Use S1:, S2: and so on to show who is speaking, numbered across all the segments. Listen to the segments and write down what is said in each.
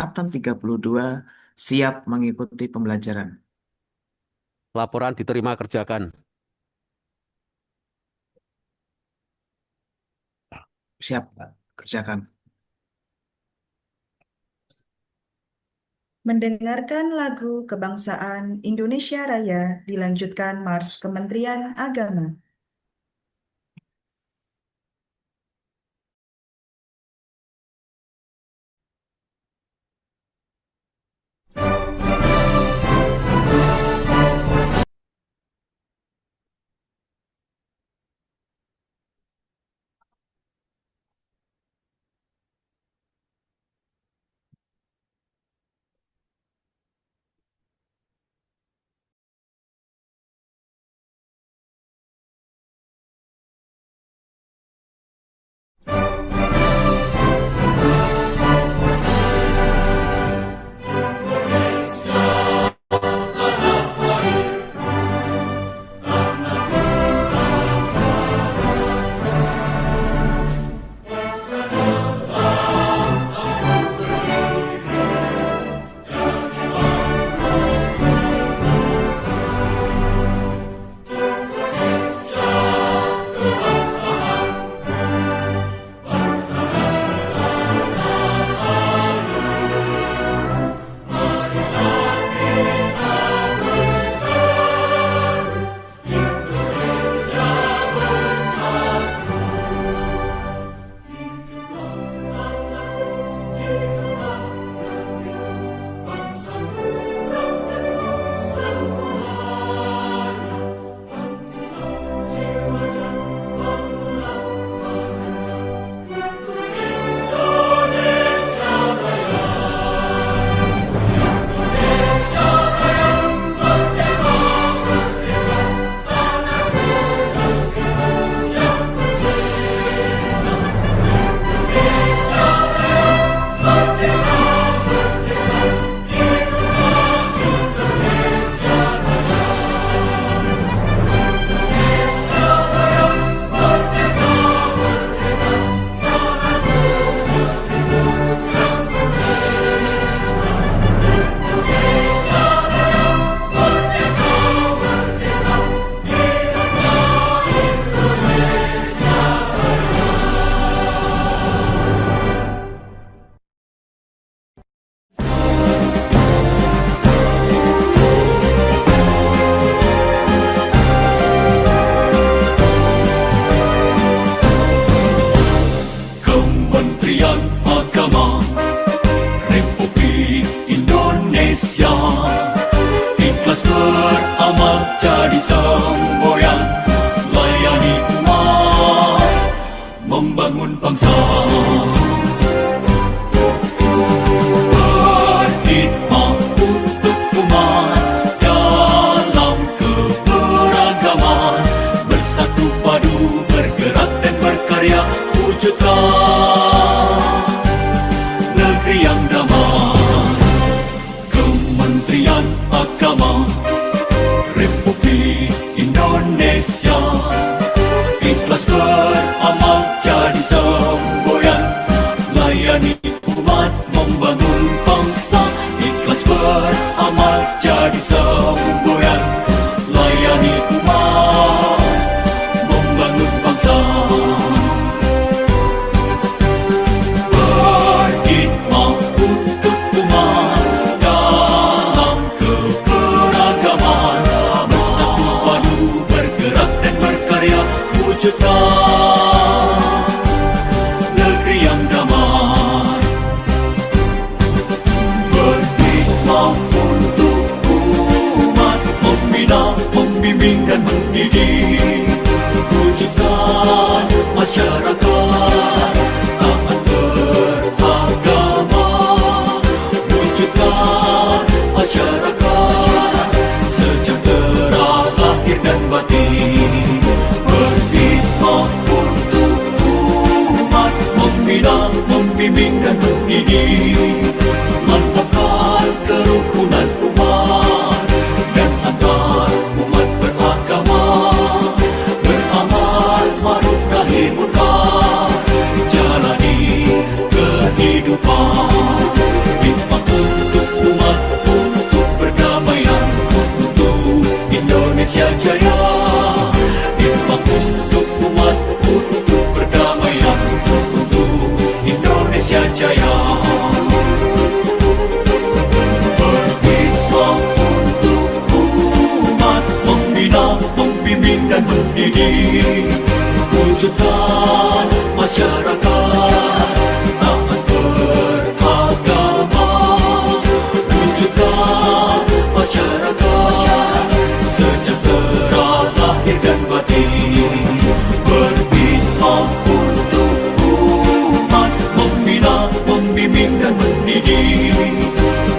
S1: Angkatan 32 siap mengikuti pembelajaran.
S2: Laporan diterima kerjakan.
S1: Siap, Pak. Kerjakan.
S3: Mendengarkan lagu kebangsaan Indonesia Raya dilanjutkan Mars Kementerian Agama.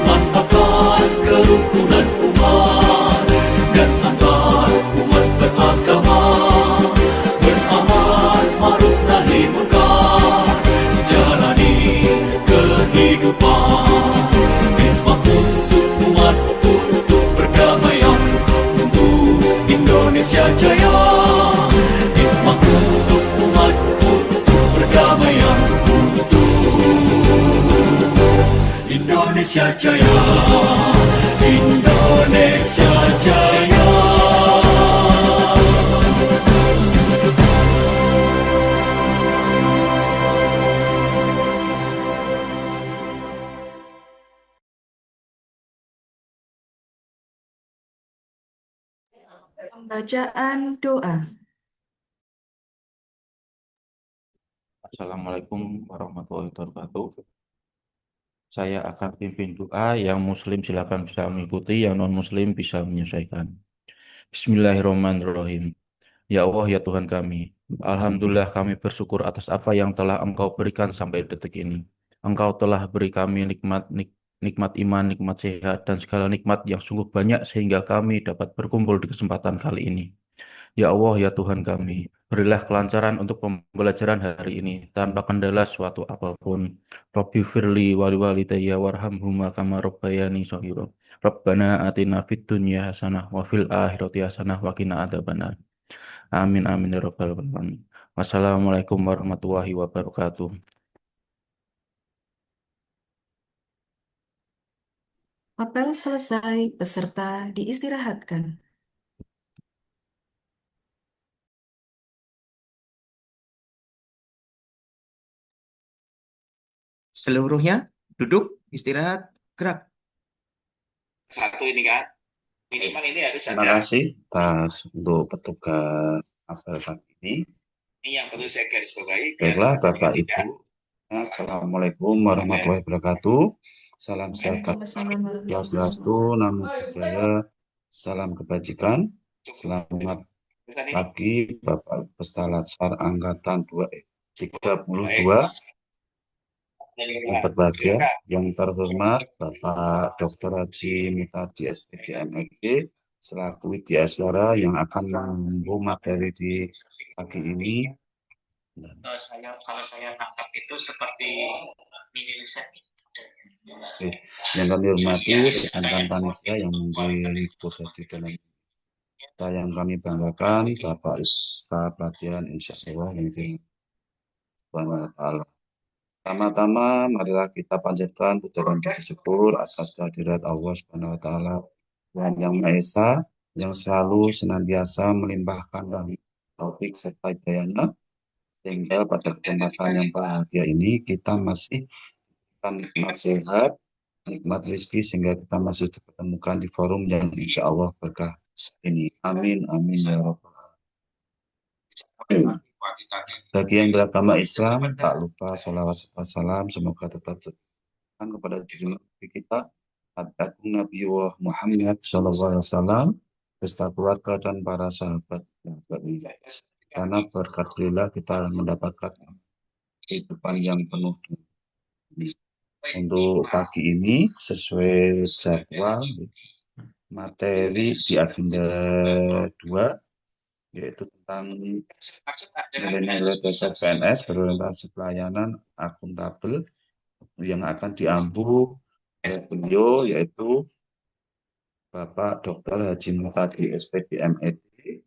S4: mantapkan kerukunan umat dan antar umat beragama, beramar ma'ruf nahi munkar, jalani kehidupan, khidmat untuk umat, untuk perdamaian, untuk Indonesia Jaya, khidmat untuk umat, untuk perdamaian, Indonesia Jaya, Indonesia Jaya.
S3: Pembacaan doa.
S5: Assalamualaikum warahmatullahi wabarakatuh. Saya akan pimpin doa, yang muslim silakan bisa mengikuti, yang non-muslim bisa menyesuaikan. Bismillahirrahmanirrahim. Ya Allah, ya Tuhan kami, Alhamdulillah kami bersyukur atas apa yang telah Engkau berikan sampai detik ini. Engkau telah beri kami nikmat iman, nikmat sehat, dan segala nikmat yang sungguh banyak sehingga kami dapat berkumpul di kesempatan kali ini. Ya Allah, ya Tuhan kami, berilah kelancaran untuk pembelajaran hari ini tanpa kendala suatu apapun. Rabbi firli wali walidayya warhamhuma kama rabbayani shaghira. Rabbana atina fid dunya hasanah wa fil akhirati hasanah wa qina adzabannar. Amin amin ya rabbal alamin. Wassalamualaikum warahmatullahi wabarakatuh.
S3: Apel selesai, peserta diistirahatkan.
S1: Seluruhnya duduk, istirahat, gerak.
S6: Satu ini kan, minimal ini harus
S7: Terima
S6: ada.
S7: kasih atas untuk petugas apel pagi ini.
S6: Ini yang perlu saya garis bawahi.
S7: Baiklah Bapak Ibu, Assalamualaikum warahmatullahi wabarakatuh. Salam sejahtera, swastiastu, namo buddhaya, salam kebajikan. Selamat pagi Bapak peserta Latsar Angkatan 32. Yang berbahagia, yang terhormat Bapak Dr. Haji Mutadi SPD MIG selaku widyaswara yang akan membuka materi di pagi ini.
S6: Kalau saya tangkap itu seperti mini riset.
S7: Oke. Yang kami hormati rekan-rekan panitia yang mengikut di dalam kita yang kami banggakan Bapak staf pelatihan insya Allah yang Allah. Pertama-tama marilah kita panjatkan puja dan puji syukur atas kehadirat Allah Subhanahu wa taala, Tuhan yang Maha Esa, yang selalu senantiasa melimpahkan taufik serta hidayahnya, sehingga pada kesempatan yang bahagia ini kita masih nikmat sehat, nikmat rezeki, sehingga kita masih dipertemukan di forum yang insya Allah berkah ini. Amin, amin ya rabbal alamin. Bagi yang beragama Islam, tak lupa sholawat serta salam semoga tetap tercurahkan kepada diri kita, Nabi Muhammad SAW, beserta keluarga dan para sahabat. Karena berkat beliau kita mendapatkan kehidupan yang penuh. Untuk pagi ini sesuai jadwal materi di agenda 2 yaitu tentang nilai-nilai dasar PNS berorientasi pelayanan akuntabel yang akan diampu oleh beliau yaitu Bapak Dr. Haji Mutadi SPD MED,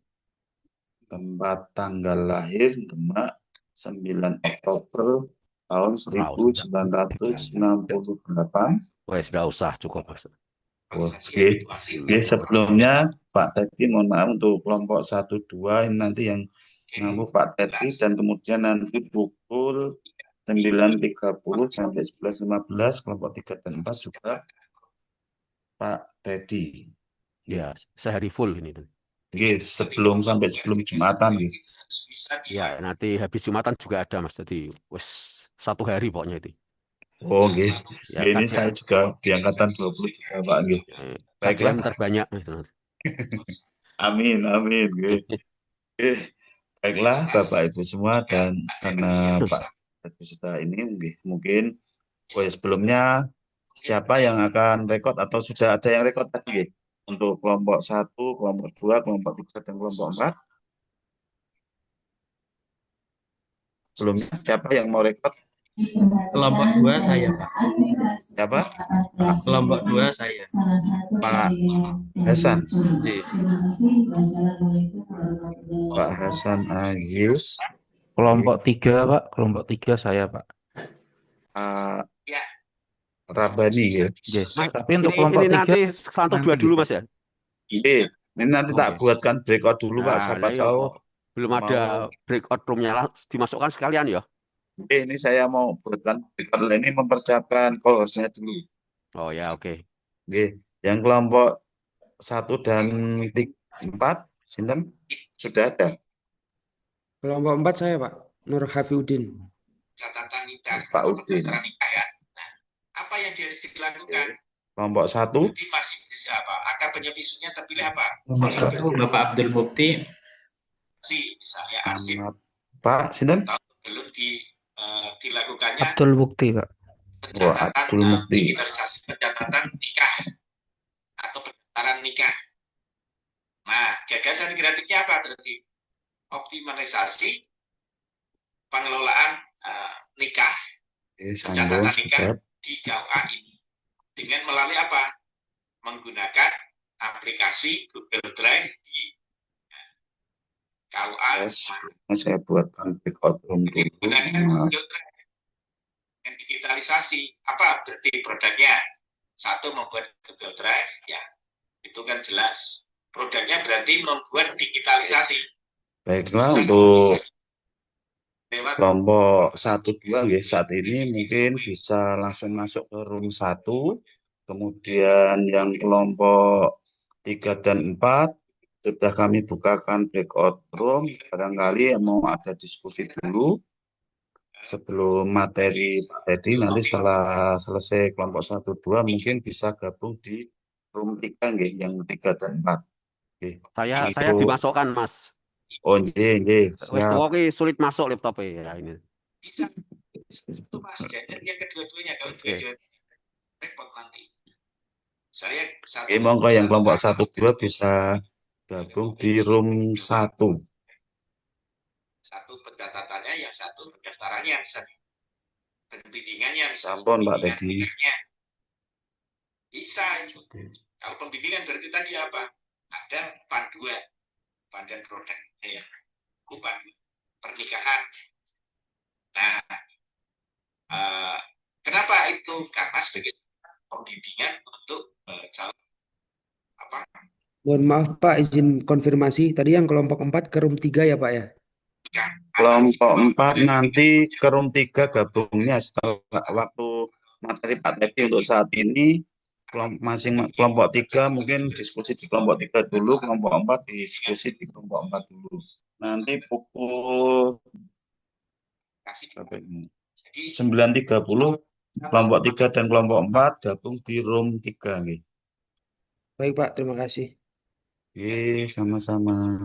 S7: tempat tanggal lahir Demak 9 Oktober tahun 1968.
S2: Wes, nggak usah, cukup.
S7: Oke, sebelumnya Pak Teddy mohon maaf untuk kelompok 1-2 ini nanti yang ngampu Pak Teddy, dan kemudian nanti pukul 9.30 sampai 11.15 kelompok 3 dan 4 juga Pak Teddy.
S2: Ya, sehari full ini.
S7: Oke, sebelum Jumatan gitu.
S2: Ya, nanti habis Jumatan juga ada Mas. Jadi wes 1 hari pokoknya itu.
S7: Oh, oke.
S2: Ya,
S7: Ini saya juga di angkatan 20 juga, Pak. Baiklah.
S2: KPM terbanyak.
S7: Amin, amin. Baiklah, Bapak Ibu semua, dan karena Pak sudah ini mungkin sebelumnya siapa yang akan rekod atau sudah ada yang rekod tadi nggih? Untuk kelompok 1, kelompok 2, kelompok 3, dan kelompok 4? Belum, siapa yang mau rekod?
S8: Kelompok 2 saya, Pak.
S7: Siapa? Pak,
S8: Kelompok 2 saya.
S7: Pak Hasan.
S8: J.
S7: Pak Hasan Agis.
S5: Kelompok 3, Pak. Kelompok 3 saya, Pak.
S7: Pak
S6: Ya,
S7: Rabani ya.
S5: Yes.
S6: selesai.
S5: Tapi untuk
S2: Ini
S5: kelompok 3
S2: nanti satu
S5: nanti
S2: dua dulu
S5: gitu.
S2: Mas ya.
S7: Ini nanti
S2: Oh
S7: tak
S2: iya.
S7: buatkan breakout dulu Pak.
S2: Nah,
S7: Siapa
S2: iya,
S7: tahu
S2: belum
S7: mau.
S2: ada breakout roomnya lah, dimasukkan sekalian ya.
S7: Ini saya mau buatkan breakout ini mempersiapkan co-hostnya dulu.
S2: Oh ya, oke.
S7: Oke, yang kelompok 1 dan 4, Sinten sudah ada.
S9: Kelompok 4 saya, Pak. Nur Hafiuddin.
S6: Catatan nikah
S7: Pak
S6: atau
S7: Udin.
S6: pendaftaran nikah ya. Nah, apa yang harus dilakukan?
S7: Kelompok 1,
S6: Jadi masih bisa apa? Akar penyebisunya terpilih apa?
S8: Kelompok 1 Bapak Abdul Mukti.
S6: Misalnya arsip
S7: Ahmad. Pak Sinten?
S6: atau belum dilakukannya
S5: Abdul Bukti, Pak.
S6: pencatatan
S7: Abdul Mukti.
S6: digitalisasi pencatatan nikah atau pendaftaran nikah. Nah, gagasan kreatifnya apa berarti? Optimalisasi pengelolaan nikah,
S7: Oke,
S6: pencatatan
S7: Sambo
S6: nikah
S7: sudah.
S6: di KUA ini dengan melalui apa? Menggunakan aplikasi Google Drive di KUA.
S7: Yes, saya buatkan breakout room dulu.
S6: Menggunakan
S7: Nah,
S6: Google Drive dengan digitalisasi. Apa berarti produknya? Satu, membuat Google Drive, ya itu kan jelas. Produknya berarti membuat digitalisasi.
S7: baiklah
S6: Bisa
S7: untuk
S6: lewat
S7: kelompok 1, 2 nggih, saat ini mungkin bisa langsung masuk ke room 1. Kemudian yang kelompok 3 dan 4 sudah kami bukakan breakout room. Barangkali mau ada diskusi dulu sebelum materi Pak Teddy. Nanti setelah selesai kelompok 1, 2 mungkin bisa gabung di room 3 nggih, yang 3 dan 4. Oke.
S2: Saya
S7: Untuk
S2: dimasukkan Mas.
S7: oh nggih,
S2: Wes
S7: siap.
S2: tuwa ki sulit masuk laptopnya ya ini.
S6: bisa itu Mas. Jadi yang kedua-duanya kalau
S2: Oke.
S6: dua-duanya repot nanti. Saya satu
S7: Oke, monggo yang kelompok 1, 2 bisa gabung di room 1.
S6: satu pencatatannya, yang satu pendaftarannya misalnya. Pembimbingannya misalnya.
S7: Sampun Pak
S6: Pembimbingan
S7: Teddy.
S6: nikahnya. Bisa itu. Kalau pembimbingan berarti tadi apa? Ada panduan produk ya. Bukan pernikahan. Nah, kenapa itu? Karena sebagai pembimbingan untuk calon apa?
S9: Mohon maaf, Pak, izin konfirmasi. Tadi yang kelompok 4 ke room 3 ya, Pak ya?
S7: Kelompok 4 nanti ke room 3 gabungnya setelah waktu materi Pak Teddy untuk saat ini. Kelompok 3 mungkin diskusi di kelompok 3 dulu, kelompok 4 diskusi di kelompok 4 dulu. Nanti pukul
S6: Jadi
S7: 9.30 kelompok 3 dan kelompok 4 gabung di room 3 nggih.
S9: Baik, Pak. Terima kasih.
S7: Oke, sama-sama.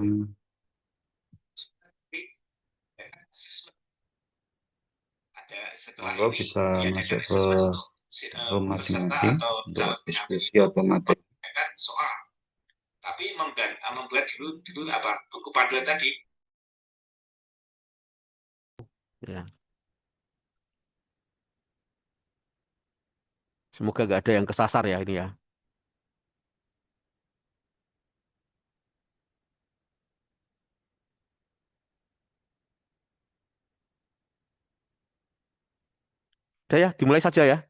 S6: ada setelah
S7: Monggo
S6: ini
S7: bisa
S6: diadakan
S7: masuk ke
S6: assessment untuk
S7: room
S6: peserta
S7: masing-masing
S6: atau
S7: untuk
S6: calon
S7: diskusi atau materi.
S6: kan soal. Tapi membuat dulu apa? Buku panduan tadi.
S2: Ya. Semoga gak ada yang kesasar ya ini ya. Udah ya, dimulai saja ya.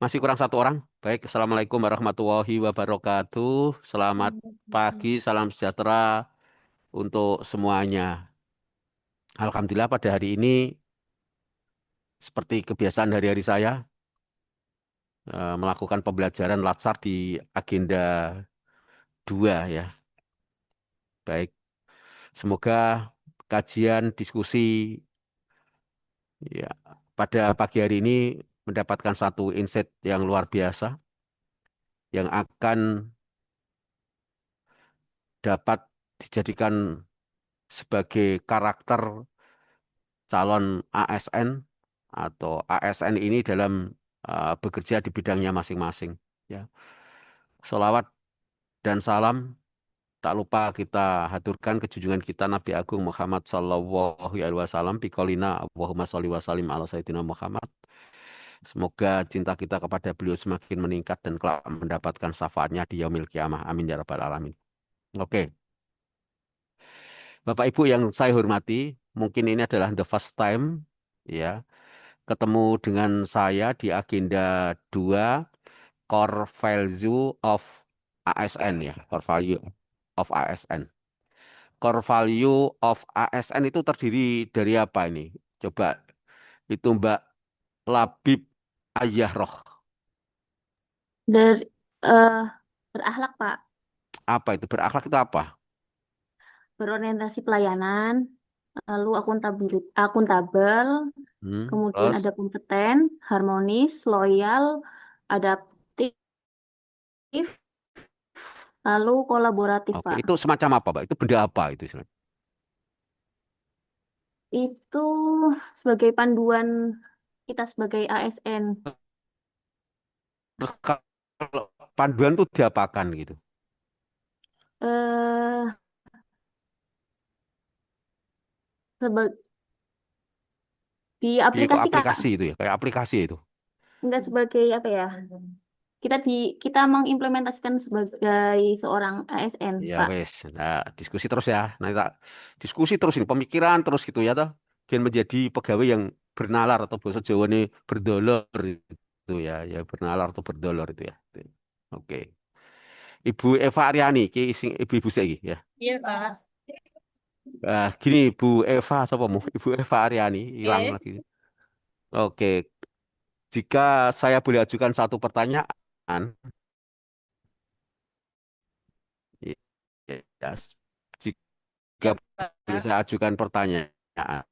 S2: Masih kurang satu orang. Baik, Assalamualaikum warahmatullahi wabarakatuh. Selamat pagi, salam sejahtera untuk semuanya. Alhamdulillah pada hari ini, seperti kebiasaan hari-hari saya, melakukan pembelajaran Latsar di agenda 2 ya. Baik, semoga kajian, diskusi ya, pada pagi hari ini mendapatkan satu insight yang luar biasa yang akan dapat dijadikan sebagai karakter calon ASN atau ASN ini dalam bekerja di bidangnya masing-masing. Ya, sholawat dan salam tak lupa kita haturkan ke junjungan kita Nabi Agung Muhammad Sallallahu Alaihi Wasallam biqaulina Allahumma sholli wa sallim ala Sayyidina Muhammad. Semoga cinta kita kepada beliau semakin meningkat dan kelak mendapatkan syafaatnya di yaumil kiamah. Amin ya rabbal alamin. Oke, Bapak Ibu yang saya hormati, mungkin ini adalah the first time ya ketemu dengan saya di agenda 2 core value of ASN ya, core value of ASN. Core value of ASN itu terdiri dari apa ini? Coba itu Mbak Labib Ayahroh.
S10: Dari eh, berakhlak, Pak.
S2: Apa itu? Berakhlak itu apa?
S10: Berorientasi pelayanan, lalu akuntabel, kemudian
S2: Terus,
S10: ada kompeten, harmonis, loyal, adaptif, lalu kolaboratif,
S2: oke,
S10: Pak.
S2: itu semacam apa, Pak? Itu benda apa itu istilahnya?
S10: Itu sebagai panduan kita sebagai ASN.
S2: Terus kalau panduan itu diapakan gitu?
S10: Eh, seba- di
S2: Kayak
S10: aplikasi, Kak.
S2: aplikasi itu ya, kayak aplikasi itu.
S10: Enggak sebagai apa ya? Kita mengimplementasikan sebagai seorang ASN,
S2: Ya
S10: Pak.
S2: wes, nah, diskusi terus ya. Nanti tak diskusi terus ini, pemikiran terus gitu ya toh. Biar menjadi pegawai yang bernalar atau bahasa Jawa ini berdolor itu ya, ya bernalar atau berdolor itu ya. Oke. Ibu Eva Aryani, ibu-ibu saya ya.
S10: Iya, Pak.
S2: Gini Bu Eva, siapa mu? Ibu Eva Aryani, hilang
S10: Oke.
S2: lagi. Oke, jika saya boleh ajukan satu pertanyaan, ya, jika
S10: Ya,
S2: boleh
S10: Pak.
S2: saya ajukan pertanyaan,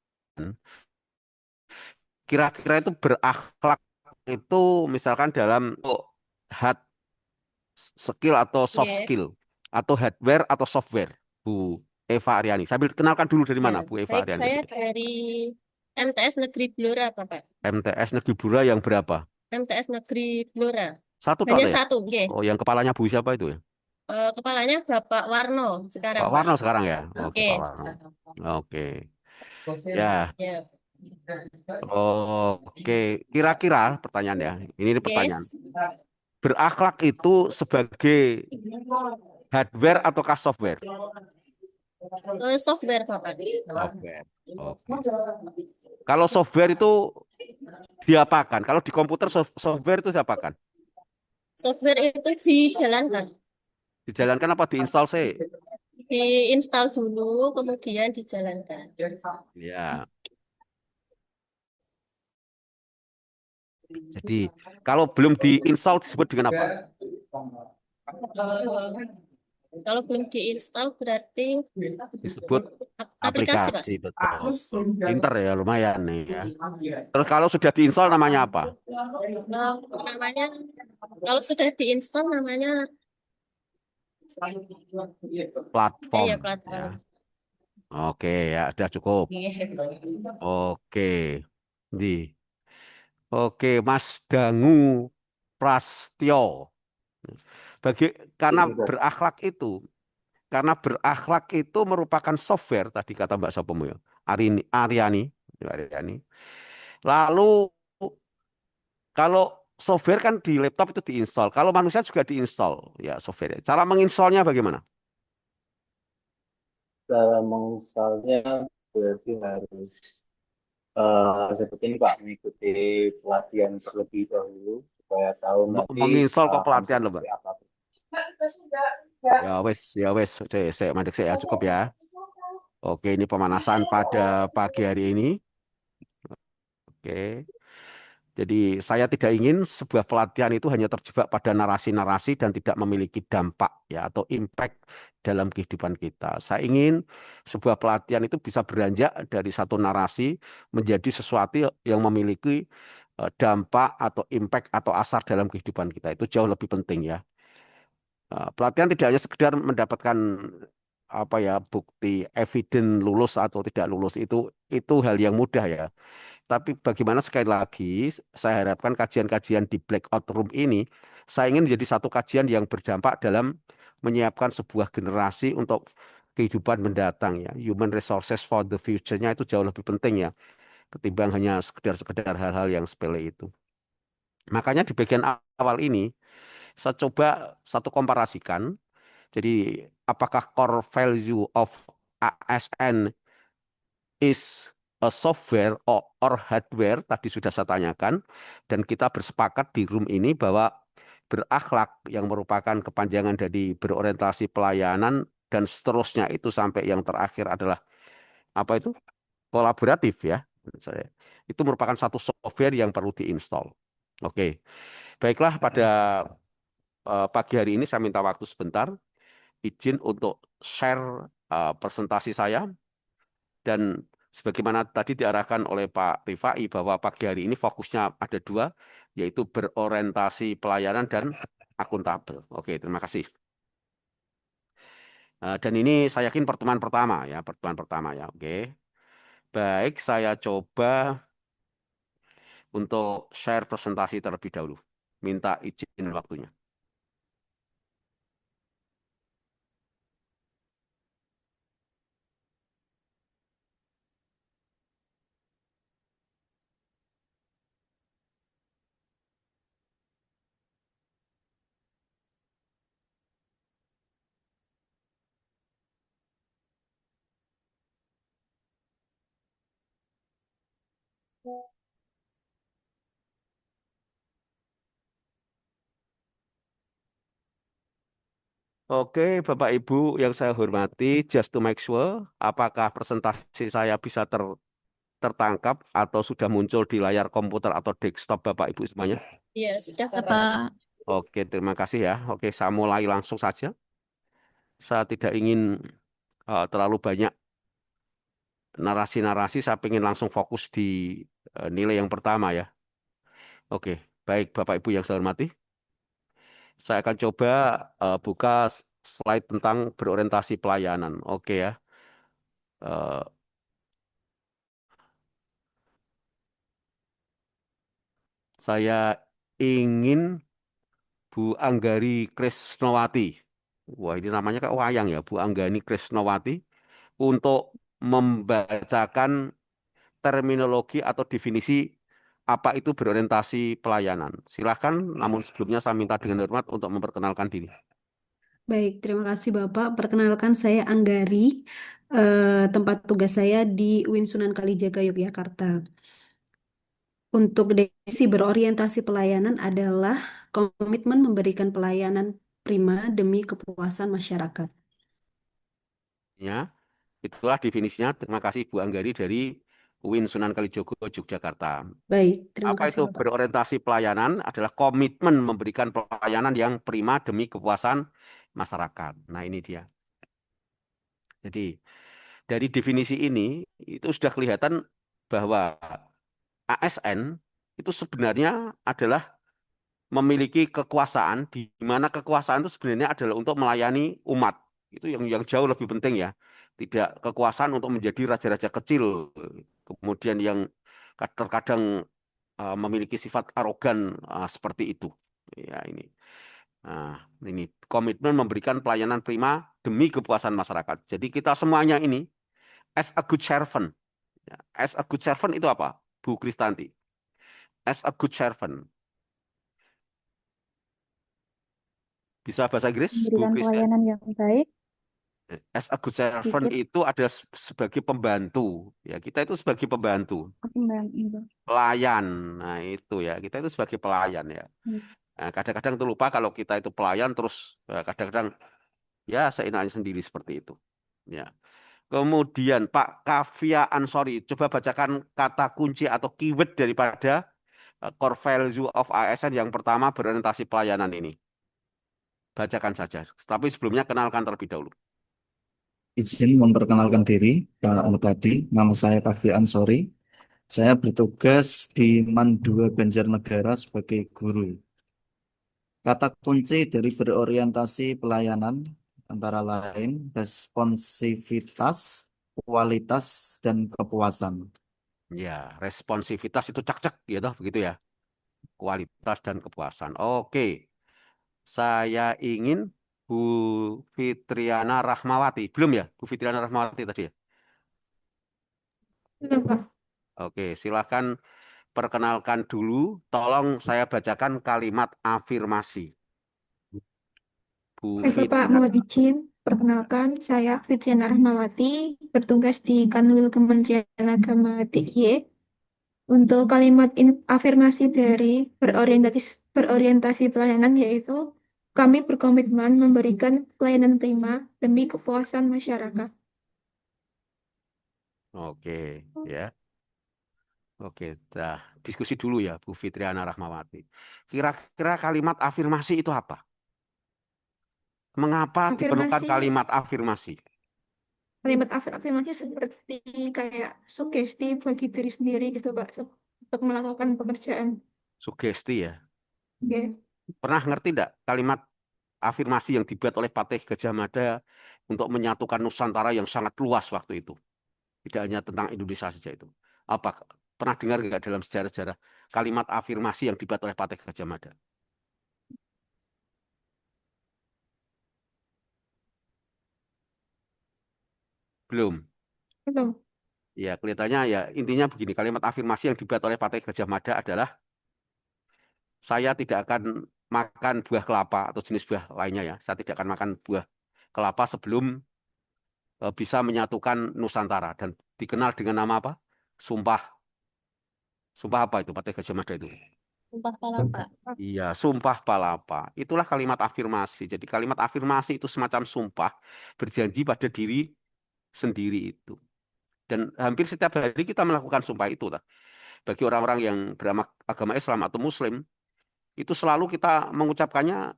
S2: kira-kira itu berakhlak itu misalkan dalam hard skill atau soft
S10: Oke.
S2: skill, atau hardware atau software, Bu Eva Aryani. Sambil kenalkan dulu dari
S10: Ya,
S2: mana Bu Eva
S10: baik,
S2: Aryani
S10: saya
S2: tadi?
S10: dari MTS Negeri Blora, Bapak.
S2: MTS Negeri Bura yang berapa?
S10: MTS Negeri Blora.
S2: Satu
S10: Hanya
S2: tok ya?
S10: satu, oke.
S2: Oh, yang kepalanya Bu siapa itu ya?
S10: Kepalanya Bapak Warno sekarang,
S2: Pak
S10: Pak.
S2: Warno sekarang ya? Oke,
S10: Oke.
S2: Pak Warno. Oke. Ya,
S10: Ya.
S2: oke. Kira-kira pertanyaan ya. Ini pertanyaan.
S10: Yes.
S2: Berakhlak itu sebagai hardware ataukah software?
S10: Software, Bapak.
S2: Software. Oke. Kalau software itu diapakan? Kalau di komputer software itu diapakan?
S10: Software itu dijalankan.
S2: Dijalankan apa diinstal sih?
S10: Diinstal dulu, kemudian dijalankan.
S2: Ya. Jadi kalau belum diinstal disebut dengan apa?
S10: Kalau belum diinstal berarti
S2: Disebut
S10: aplikasi, Pak.
S2: aplikasi, betul. Pinter ya, lumayan nih ya. Terus kalau sudah diinstal namanya apa?
S10: Namanya, kalau sudah diinstal namanya
S2: Platform.
S10: ya
S2: Ya.
S10: platform.
S2: Oke ya, sudah cukup. Oke. Di. Oke, Mas Dangu Prastyo. Karena berakhlak itu merupakan software tadi kata Mbak Sopomo ya. Aryani. Aryani. Lalu kalau software kan di laptop itu diinstal. Kalau manusia juga diinstal ya software. Cara menginstalnya bagaimana?
S11: Cara menginstalnya berarti harus seperti ini Pak, mengikuti pelatihan terlebih dahulu supaya tahu nanti
S2: Menginstal kok
S11: akan
S2: pelatihan loh, Mbak.
S11: seperti apa.
S2: Ya wes, saya mandek saya cukup ya. Oke, ini pemanasan pada pagi hari ini. Oke. Jadi saya tidak ingin sebuah pelatihan itu hanya terjebak pada narasi-narasi dan tidak memiliki dampak ya atau impact dalam kehidupan kita. Saya ingin sebuah pelatihan itu bisa beranjak dari satu narasi menjadi sesuatu yang memiliki dampak atau impact atau asar dalam kehidupan kita. Itu jauh lebih penting ya. Pelatihan tidak hanya sekedar mendapatkan apa ya bukti eviden lulus atau tidak lulus itu hal yang mudah ya. Tapi bagaimana sekali lagi saya harapkan kajian-kajian di blackout room ini saya ingin menjadi satu kajian yang berdampak dalam menyiapkan sebuah generasi untuk kehidupan mendatang ya. Human resources for the future-nya itu jauh lebih penting ya ketimbang hanya sekedar-sekedar hal-hal yang sepele itu. Makanya di bagian awal ini saya coba satu komparasikan. Jadi apakah core value of ASN is a software or hardware tadi sudah saya tanyakan dan kita bersepakat di room ini bahwa berakhlak yang merupakan kepanjangan dari berorientasi pelayanan dan seterusnya itu sampai yang terakhir adalah apa itu kolaboratif ya menurut saya itu merupakan satu software yang perlu diinstal. Oke, baiklah pada pagi hari ini saya minta waktu sebentar izin untuk share presentasi saya dan sebagaimana tadi diarahkan oleh Pak Rifai bahwa pagi hari ini fokusnya ada dua, yaitu berorientasi pelayanan dan akuntabel. Oke, terima kasih. Dan ini saya yakin pertemuan pertama ya, pertemuan pertama ya. Oke, baik saya coba untuk share presentasi terlebih dahulu. Minta izin waktunya. Oke, Bapak Ibu yang saya hormati, just to make sure, apakah presentasi saya bisa tertangkap atau sudah muncul di layar komputer atau desktop Bapak Ibu semuanya?
S10: Iya, sudah Bapak.
S2: Oke, terima kasih ya. Oke, saya mulai langsung saja. Saya tidak ingin terlalu banyak narasi-narasi, saya ingin langsung fokus di nilai yang pertama ya. Oke, baik Bapak Ibu yang saya hormati. Saya akan coba buka slide tentang berorientasi pelayanan. Oke ya. Eh, saya ingin Bu Anggari Krisnawati. Wah, ini namanya kayak wayang ya, Bu Anggani Krisnawati untuk membacakan terminologi atau definisi apa itu berorientasi pelayanan. Silakan, namun sebelumnya saya minta dengan hormat untuk memperkenalkan diri.
S12: Baik, terima kasih Bapak. Perkenalkan saya Anggari. Tempat tugas saya di UIN Sunan Kalijaga, Yogyakarta. Untuk definisi berorientasi pelayanan adalah komitmen memberikan pelayanan prima demi kepuasan masyarakat.
S2: Ya, itulah definisinya. Terima kasih Bu Anggari dari UIN Sunan Kalijogo, Yogyakarta.
S12: Baik, terima
S2: Apa
S12: kasih
S2: itu
S12: Bapak.
S2: berorientasi pelayanan? Adalah komitmen memberikan pelayanan yang prima demi kepuasan masyarakat. Nah, ini dia. Jadi, dari definisi ini, itu sudah kelihatan bahwa ASN itu sebenarnya adalah memiliki kekuasaan, di mana kekuasaan itu sebenarnya adalah untuk melayani umat. Itu yang jauh lebih penting ya. Tidak kekuasaan untuk menjadi raja-raja kecil, kemudian yang terkadang memiliki sifat arogan seperti itu. Ya ini. Nah, ini komitmen memberikan pelayanan prima demi kepuasan masyarakat. Jadi kita semuanya ini as a good servant. Ya, as a good servant itu apa, Bu Kristanti? As a good servant. Bisa bahasa Inggris, Bu
S13: Memberikan
S2: Kristian?
S13: pelayanan yang baik,
S2: As a good servant
S13: sedikit
S2: itu adalah sebagai pembantu. Ya, kita itu sebagai pembantu.
S13: membantu.
S2: Pelayan. Nah, itu ya. Kita itu sebagai pelayan ya. Nah, kadang-kadang itu lupa kalau kita itu pelayan terus kadang-kadang ya seenaknya sendiri seperti itu. Ya. Kemudian Pak Kavia Ansori, coba bacakan kata kunci atau keyword daripada core value of ASN yang pertama berorientasi pelayanan ini. Bacakan saja. Tapi sebelumnya kenalkan terlebih dahulu.
S7: Izin memperkenalkan diri, Pak Mutadi. Nama saya Kavi Ansori. Saya bertugas di MAN 2 Banjarnegara sebagai guru. Kata kunci dari berorientasi pelayanan antara lain responsivitas, kualitas, dan kepuasan.
S2: Ya, responsivitas itu cak-cak gitu, begitu ya. Kualitas dan kepuasan. Oke, saya ingin Bu Fitriana Rahmawati. Belum ya, Bu Fitriana Rahmawati tadi ya?
S13: Iya, Pak.
S2: Oke, silahkan perkenalkan dulu. Tolong saya bacakan kalimat afirmasi. Bu
S13: Baik, Bapak,
S2: Fitriana.
S13: mohon izin. Perkenalkan, saya Fitriana Rahmawati, bertugas di Kanwil Kementerian Agama DIY. Untuk kalimat afirmasi dari berorientasi pelayanan yaitu kami berkomitmen memberikan pelayanan prima demi kepuasan masyarakat.
S2: Oke, ya. Oke, dah diskusi dulu ya, Bu Fitriana Rahmawati. Kira-kira kalimat afirmasi itu apa? Mengapa diperlukan
S13: Afirmasi,
S2: kalimat afirmasi?
S13: kalimat afirmasi seperti kayak sugesti bagi diri sendiri gitu, Pak, untuk melakukan pekerjaan.
S2: Sugesti ya.
S13: Oke.
S2: Pernah ngerti enggak kalimat afirmasi yang dibuat oleh Patih Gajah Mada untuk menyatukan Nusantara yang sangat luas waktu itu? Tidak hanya tentang Indonesia saja itu. Apa pernah dengar nggak dalam sejarah-sejarah kalimat afirmasi yang dibuat oleh Patih Gajah Mada? Belum.
S13: Itu.
S2: Ya, kelihatannya ya intinya begini, kalimat afirmasi yang dibuat oleh Patih Gajah Mada adalah saya tidak akan makan buah kelapa atau jenis buah lainnya ya. Saya tidak akan makan buah kelapa sebelum bisa menyatukan Nusantara dan dikenal dengan nama apa? Sumpah. Sumpah apa itu Patih Gajah Mada itu?
S10: Sumpah Palapa.
S2: Iya, sumpah palapa. Itulah kalimat afirmasi. Jadi kalimat afirmasi itu semacam sumpah berjanji pada diri sendiri itu. Dan hampir setiap hari kita melakukan sumpah itu. Bagi orang-orang yang beragama Islam atau Muslim, itu selalu kita mengucapkannya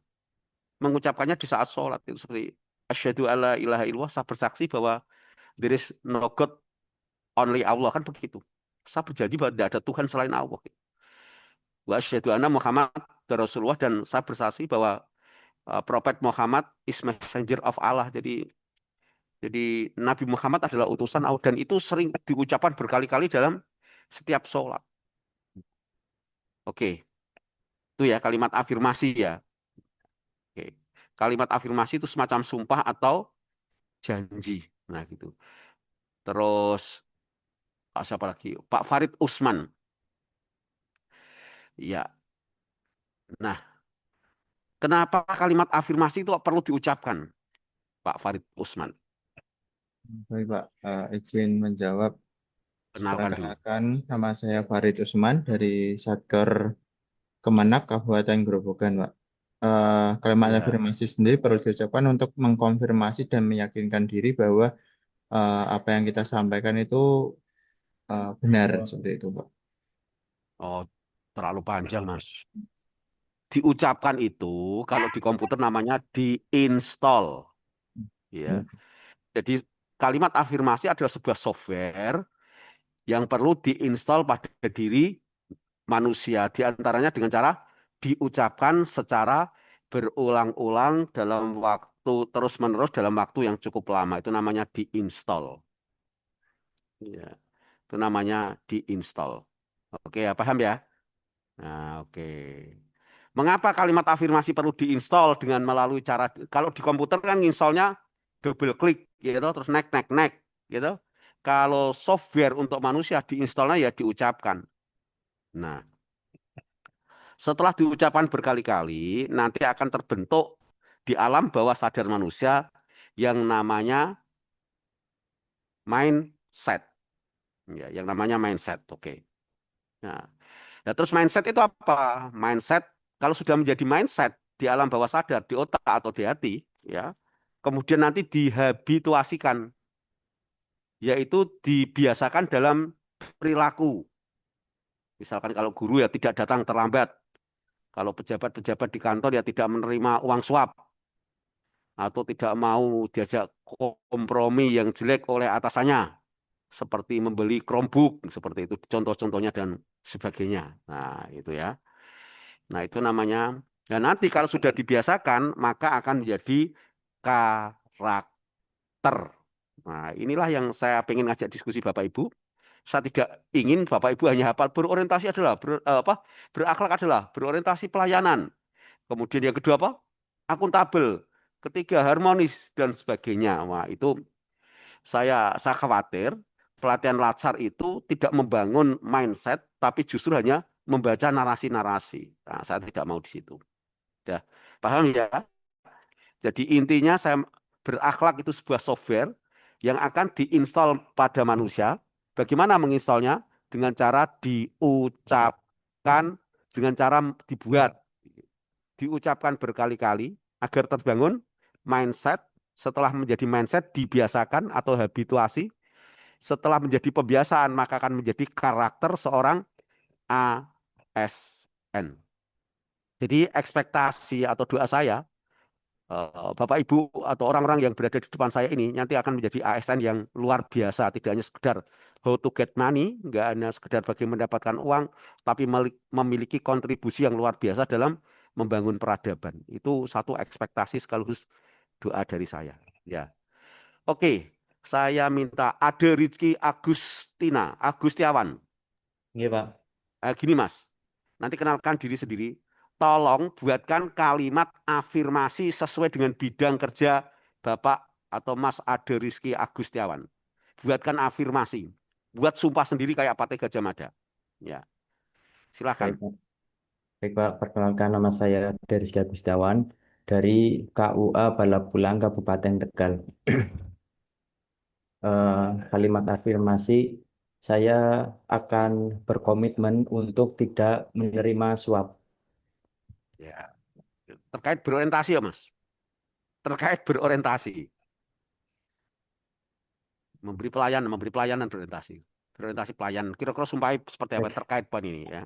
S2: di saat sholat. Itu seperti asyhadu alla ilaha illallah, saya bersaksi bahwa there is no God, only Allah, kan begitu. Saya berjanji bahwa tidak ada Tuhan selain Allah. Wa asyhadu anna Muhammad Rasulullah, dan saya bersaksi bahwa Prophet Muhammad is messenger of Allah. Jadi Nabi Muhammad adalah utusan Allah, dan itu sering diucapkan berkali-kali dalam setiap sholat. Oke, itu ya kalimat afirmasi ya. Oke. Kalimat afirmasi itu semacam sumpah atau janji. Nah gitu. Terus siapa lagi? Pak Farid Usman. Ya. Nah, kenapa kalimat afirmasi itu perlu diucapkan, Pak Farid Usman?
S14: Baik Pak, izin menjawab.
S2: Kenalkan dulu.
S14: Perkenalkan, nama saya Farid Usman dari Satker Kemenak Kabupaten Grobogan, Pak. Kalimat
S2: Ya.
S14: afirmasi sendiri perlu diucapkan untuk mengkonfirmasi dan meyakinkan diri bahwa apa yang kita sampaikan itu benar, seperti itu, Pak.
S2: Oh, terlalu panjang, Mas. Diucapkan itu kalau di komputer namanya di-install. Ya. Jadi kalimat afirmasi adalah sebuah software yang perlu diinstal pada diri manusia, di antaranya dengan cara diucapkan secara berulang-ulang dalam waktu terus-menerus dalam waktu yang cukup lama. Itu namanya diinstal. Ya. Itu namanya diinstal. Oke, ya, paham ya? Nah, oke. Mengapa kalimat afirmasi perlu diinstal dengan melalui cara, kalau di komputer kan installnya double klik gitu, terus next gitu. Kalau software untuk manusia diinstalnya ya diucapkan. Nah, setelah diucapkan berkali-kali, nanti akan terbentuk di alam bawah sadar manusia yang namanya mindset. Ya, yang namanya mindset. Oke. Nah, terus mindset itu apa? Mindset kalau sudah menjadi mindset di alam bawah sadar, di otak atau di hati, ya, kemudian nanti dihabituasikan, yaitu dibiasakan dalam perilaku. Misalkan kalau guru ya tidak datang terlambat. Kalau pejabat-pejabat di kantor ya tidak menerima uang suap. Atau tidak mau diajak kompromi yang jelek oleh atasannya. Seperti membeli Chromebook, seperti itu. Contoh-contohnya dan sebagainya. Nah, itu ya. Nah, itu namanya. Dan nanti kalau sudah dibiasakan, maka akan menjadi karakter. Nah, inilah yang saya pengen ngajak diskusi Bapak Ibu. Saya tidak ingin Bapak Ibu hanya hafal berorientasi adalah berakhlak adalah berorientasi pelayanan. Kemudian yang kedua apa? Akuntabel. Ketiga harmonis dan sebagainya. Wah, itu saya khawatir pelatihan Latsar itu tidak membangun mindset tapi justru hanya membaca narasi-narasi. Nah, saya tidak mau di situ. Dah, paham ya? Jadi intinya saya berakhlak itu sebuah software yang akan diinstal pada manusia. Bagaimana menginstalnya? Dengan cara diucapkan, dengan cara dibuat, diucapkan berkali-kali agar terbangun mindset. Setelah menjadi mindset, dibiasakan atau habituasi. Setelah menjadi pembiasaan, maka akan menjadi karakter seorang ASN. Jadi ekspektasi atau doa saya, Bapak Ibu atau orang-orang yang berada di depan saya ini nanti akan menjadi ASN yang luar biasa, tidak hanya sekedar how to get money, nggak hanya sekedar bagaimana mendapatkan uang, tapi memiliki kontribusi yang luar biasa dalam membangun peradaban. Itu satu ekspektasi sekaligus doa dari saya. Ya, oke, saya minta Ade Rizky Agustiawan.
S15: Iya, Pak.
S2: Gini Mas, nanti kenalkan diri sendiri. Tolong buatkan kalimat afirmasi sesuai dengan bidang kerja Bapak atau Mas Ade Rizky Agustiawan. Buatkan afirmasi. Buat sumpah sendiri kayak Pate Gajah Mada. Ya, silakan.
S15: Baik, Pak. Baik, Pak. Perkenalkan, nama saya Rizky Agustiawan dari KUA Balapulang, Kabupaten Tegal. Kalimat afirmasi, saya akan berkomitmen untuk tidak menerima suap.
S2: Ya, terkait berorientasi ya Mas. Terkait berorientasi. Memberi pelayanan berorientasi. Berorientasi pelayanan. Kira-kira sumpah seperti apa terkait poin ini ya.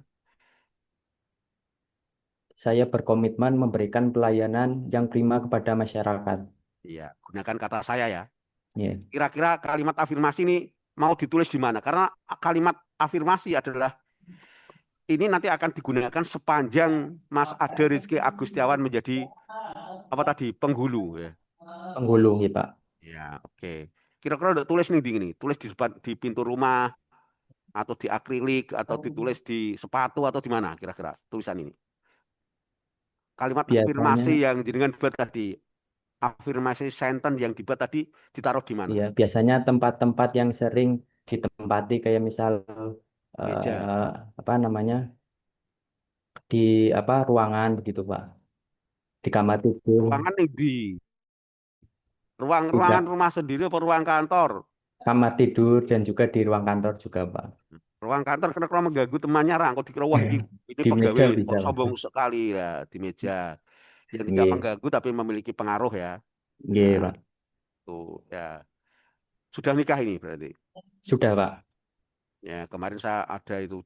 S15: Saya berkomitmen memberikan pelayanan yang prima kepada masyarakat.
S2: Iya, gunakan kata saya ya.
S15: Yeah.
S2: Kira-kira kalimat afirmasi ini mau ditulis di mana? Karena kalimat afirmasi adalah ini nanti akan digunakan sepanjang Mas Ade Rizky Agustiawan menjadi apa tadi penghulu ya.
S15: Penghulu ya Pak.
S2: Ya, oke. Kira-kira udah tulis nih di ini, tulis di depan di pintu rumah atau di akrilik atau ditulis di sepatu atau di mana kira-kira tulisan ini. Kalimat afirmasi yang jenengan buat tadi, afirmasi sentence yang dibuat tadi ditaruh di mana?
S15: Iya, biasanya tempat-tempat yang sering ditempati kayak misal apa namanya? Di ruangan begitu, Pak. Di kamar tidur.
S2: Ruangan di ruangan rumah sendiri atau ruang kantor?
S15: Kamar tidur dan juga di ruang kantor juga, Pak.
S2: Ruang kantor kena mengganggu temannya, kok dikira wah ini
S15: Di meja
S2: pegawai
S15: bisa,
S2: kok sombong sekali ya di meja. Yang tidak mengganggu tapi memiliki pengaruh ya.
S15: Iya, Pak.
S2: Tuh ya. Sudah nikah ini berarti?
S15: Sudah, Pak.
S2: Ya, kemarin saya ada itu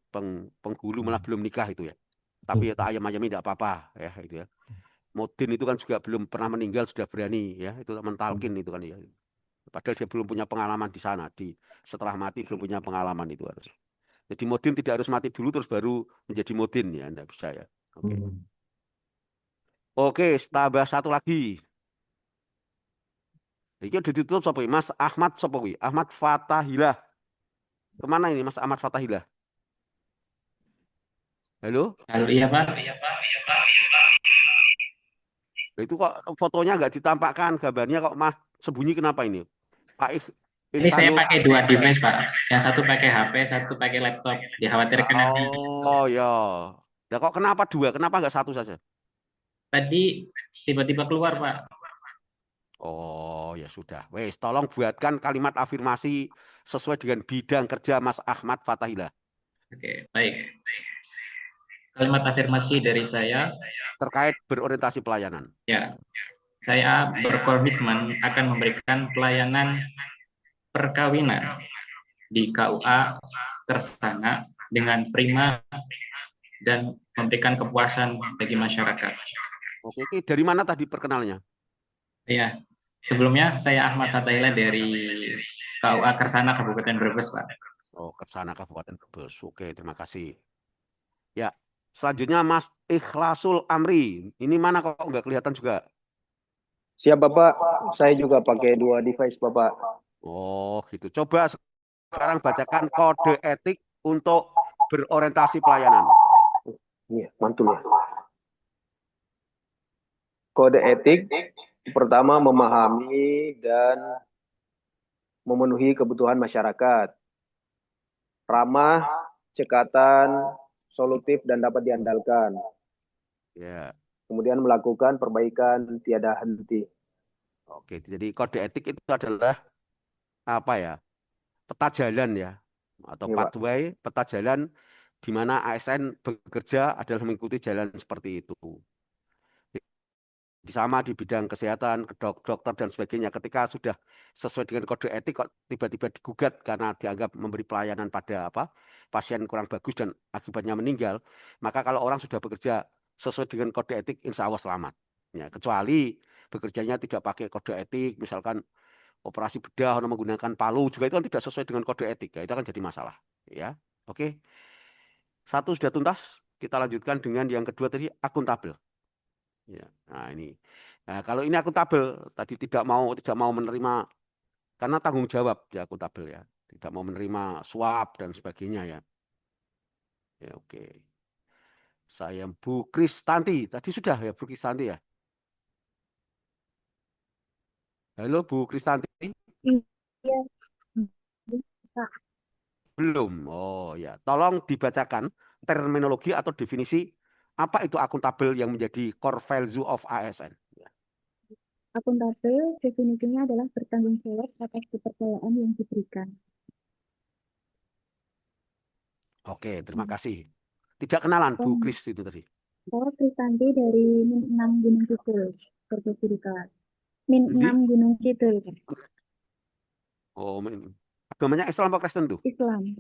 S2: penghulu malah belum nikah itu ya. Tapi ya tak ayam-ayami tidak apa-apa ya itu ya. Modin itu kan juga belum pernah meninggal sudah berani ya, itu mentalkin itu kan ya. Padahal dia belum punya pengalaman di sana, setelah mati belum punya pengalaman itu harus. Jadi Modin tidak harus mati dulu terus baru menjadi Modin ya, enggak bisa ya. Oke. Oke, tambah satu lagi. Ini udah ditutup sopo Mas Ahmad sopo Ahmad Fatahillah. Kemana ini Mas Ahmad Fatahillah? Halo?
S8: Halo, iya Pak.
S2: Itu kok fotonya nggak ditampakkan, gambarnya kok Mas sembunyi kenapa ini? Pak
S8: Ini saya pakai dua device Pak. Yang satu pakai HP, satu pakai laptop. Dikhawatirkan nanti.
S2: Oh ya. Ya kok kenapa dua? Kenapa nggak satu saja?
S8: Tadi tiba-tiba keluar Pak.
S2: Oh ya sudah. Wes, tolong buatkan kalimat afirmasi sesuai dengan bidang kerja Mas Ahmad Fatahillah.
S8: Oke, baik. Kalimat afirmasi dari saya
S2: terkait berorientasi pelayanan.
S8: Ya, saya berkomitmen akan memberikan pelayanan perkawinan di KUA Kersana dengan prima dan memberikan kepuasan bagi masyarakat.
S2: Oke, dari mana tadi perkenalnya?
S8: Ya, sebelumnya saya Ahmad Fatahillah dari KUA Kersana Kabupaten Brebes, Pak.
S2: Oh, Kersana Kabupaten Brebes. Oke, terima kasih. Ya, selanjutnya Mas Ikhlasul Amri. Ini mana kok nggak kelihatan juga?
S16: Siap Bapak, saya juga pakai dua device Bapak.
S2: Oh, gitu. Coba sekarang bacakan kode etik untuk berorientasi pelayanan.
S16: Iya, mantul ya. Kode etik pertama memahami dan memenuhi kebutuhan masyarakat. Ramah, cekatan, solutif dan dapat diandalkan.
S2: Ya.
S16: Kemudian melakukan perbaikan tiada henti.
S2: Oke, jadi kode etik itu adalah apa ya? Peta jalan ya, atau
S16: Iya, Pak.
S2: pathway, peta jalan di mana ASN bekerja adalah mengikuti jalan seperti itu. Sama di bidang kesehatan, dokter dan sebagainya. Ketika sudah sesuai dengan kode etik kok tiba-tiba digugat karena dianggap memberi pelayanan pada pasien kurang bagus dan akibatnya meninggal, maka kalau orang sudah bekerja sesuai dengan kode etik, insya Allah selamat. Ya, kecuali bekerjanya tidak pakai kode etik, misalkan operasi bedah atau menggunakan palu juga itu kan tidak sesuai dengan kode etik, ya, itu akan jadi masalah. Ya, oke. Satu sudah tuntas, kita lanjutkan dengan yang kedua tadi, akuntabel. Ya, nah ini. Nah, kalau ini akuntabel, tadi tidak mau menerima karena tanggung jawab ya akuntabel ya, tidak mau menerima suap dan sebagainya ya. Ya oke. Saya Bu Kristanti, tadi sudah ya Bu Kristanti ya. Halo Bu Kristanti,
S17: Iya, Pak.
S2: belum. Oh ya, tolong dibacakan terminologi atau definisi apa itu akuntabel yang menjadi core value of ASN. Ya.
S17: Akuntabel definisinya adalah bertanggung jawab atas kepercayaan yang diberikan.
S2: Oke, terima kasih. Tidak kenalan Bu Kris itu tadi.
S17: Saya Kristanti dari Min 6 Gunung Kidul, Berbagi Dekat. Min
S2: Di?
S17: 6 Gunung Kidul, Pak.
S2: Oh, agamanya Islam apa Kristen tuh?
S17: Islam.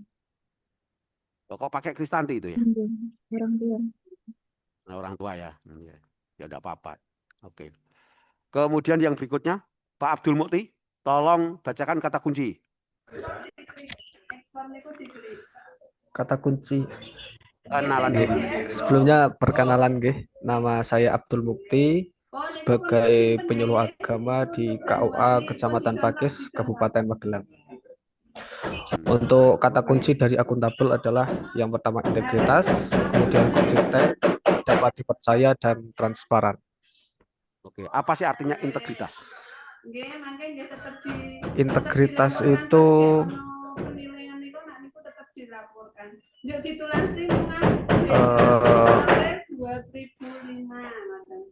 S2: Kok pakai Kristanti itu ya?
S17: Iya, orang tua.
S2: Nah, orang tua ya. Ya, ya tidak apa-apa. Oke. Kemudian yang berikutnya, Pak Abdul Mukti, tolong bacakan kata kunci.
S18: Kata kunci.
S2: Kenalan dulu.
S18: Sebelumnya perkenalan nggih, nama saya Abdul Mukti sebagai penyuluh agama di KUA Kecamatan Pakis, Kabupaten Magelang. Untuk kata kunci dari akuntabel adalah yang pertama integritas, kemudian konsisten, dapat dipercaya dan transparan.
S2: Oke, apa sih artinya integritas?
S18: Integritas itu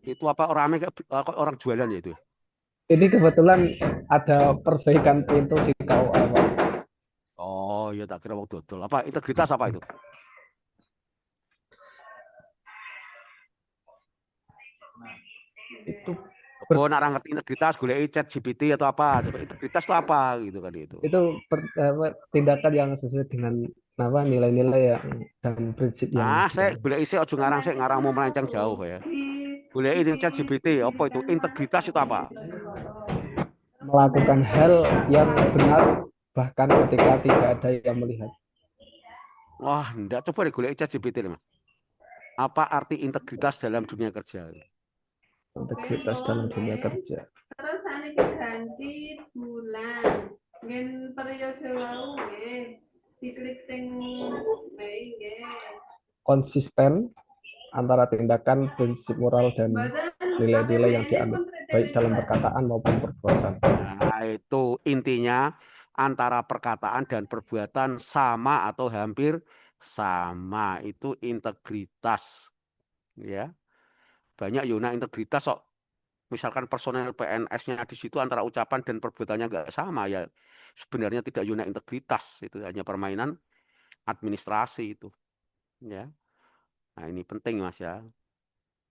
S2: itu apa orang jualan ya itu?
S18: ini kebetulan ada perbaikan pintu di KUA, Pak.
S2: Oh, ya tak kira mau dodol. Apa integritas apa itu?
S18: Itu
S2: Oh, nak ngerti integritas, golek ChatGPT atau apa? Coba integritas itu apa gitu kan itu.
S18: Itu tindakan yang sesuai dengan apa nilai-nilai dan prinsip yang
S2: Saya golek isi ojo ngarang sik ngarang mau melenceng jauh ya. Golek ini ChatGPT apa itu? Integritas itu apa?
S18: melakukan hal yang benar bahkan ketika tidak ada yang melihat.
S2: Wah, enggak, coba deh golek ChatGPT Mas. Apa arti integritas dalam dunia kerja?
S18: Integritas dalam dunia kerja.
S19: Terus ane ganti bulan. Ngen periode wau nggih. Diklik sing Mei nggih.
S18: Konsisten antara tindakan, prinsip moral dan nilai-nilai yang dianut baik dalam perkataan maupun perbuatan.
S2: Nah, itu intinya antara perkataan dan perbuatan sama atau hampir sama, itu integritas. Ya. Banyak Yona integritas kok. Misalkan personel PNS-nya di situ antara ucapan dan perbuatannya nggak sama ya. Sebenarnya tidak Yona integritas, itu hanya permainan administrasi itu. Ya. Nah, ini penting Mas ya.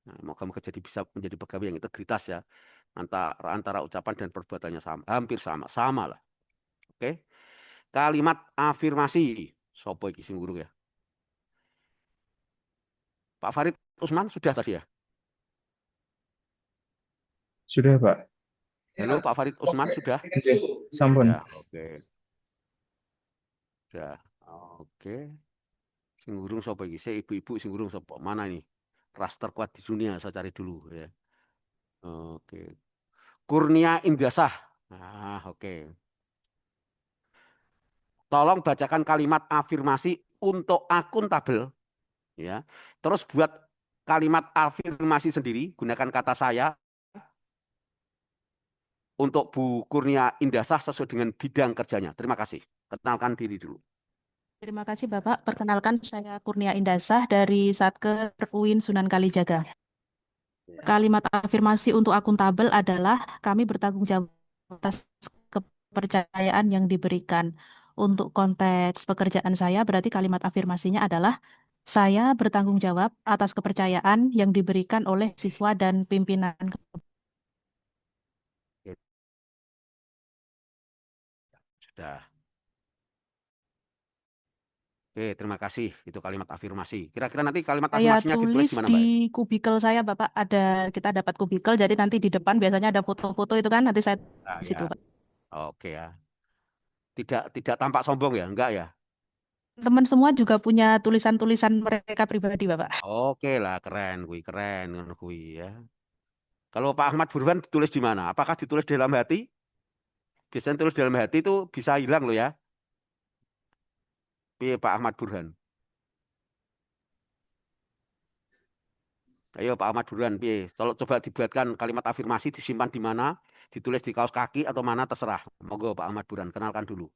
S2: Nah, moga-moga jadi bisa menjadi pegawai yang integritas ya. Antara ucapan dan perbuatannya sama, hampir sama lah. Oke. Kalimat afirmasi. Sopo iki sing guru ya? Pak Farid Usman sudah tadi ya?
S14: Sudah, Pak.
S2: Halo Pak Farid Usman sudah?
S14: Sampun.
S2: Ya, oke. Ya, oke. Sing gurung sapa iki? Saya ibu-ibu sing gurung sapa? Mana ini? Ras terkuat di dunia saya cari dulu ya. Oke. Kurnia Indasah. Nah, oke. Tolong bacakan kalimat afirmasi untuk akuntabel, ya. Terus buat kalimat afirmasi sendiri, gunakan kata saya untuk Bu Kurnia Indasah sesuai dengan bidang kerjanya. Terima kasih. Kenalkan diri dulu.
S20: Terima kasih Bapak. Perkenalkan saya Kurnia Indasah dari Satker UIN Sunan Kalijaga. Kalimat afirmasi untuk akuntabel adalah kami bertanggung jawab atas kepercayaan yang diberikan. Untuk konteks pekerjaan saya berarti kalimat afirmasinya adalah saya bertanggung jawab atas kepercayaan yang diberikan oleh siswa dan pimpinan.
S2: Sudah. Oke, terima kasih. Itu kalimat afirmasi. Kira-kira nanti kalimat
S20: Saya
S2: afirmasinya ditulis
S20: tulis
S2: di mana,
S20: di
S2: Mbak? Ya?
S20: kubikel saya, Bapak. Kita dapat kubikel, jadi nanti di depan biasanya ada foto-foto itu kan, nanti saya
S2: Nah,
S20: di situ,
S2: ya.
S20: Pak.
S2: Oke ya. Tidak tampak sombong ya? Enggak ya?
S20: Teman semua juga punya tulisan-tulisan mereka pribadi, Bapak.
S2: Oke lah, keren, ngono kuwi ya. Kalau Pak Ahmad Burhan ditulis di mana? Apakah ditulis di dalam hati? Biasanya tulis dalam hati itu bisa hilang loh ya. Piye Pak Ahmad Burhan? Ayo Pak Ahmad Burhan, piye? Kalau coba dibuatkan kalimat afirmasi disimpan di mana? Ditulis di kaos kaki atau mana terserah. Monggo Pak Ahmad Burhan, kenalkan dulu.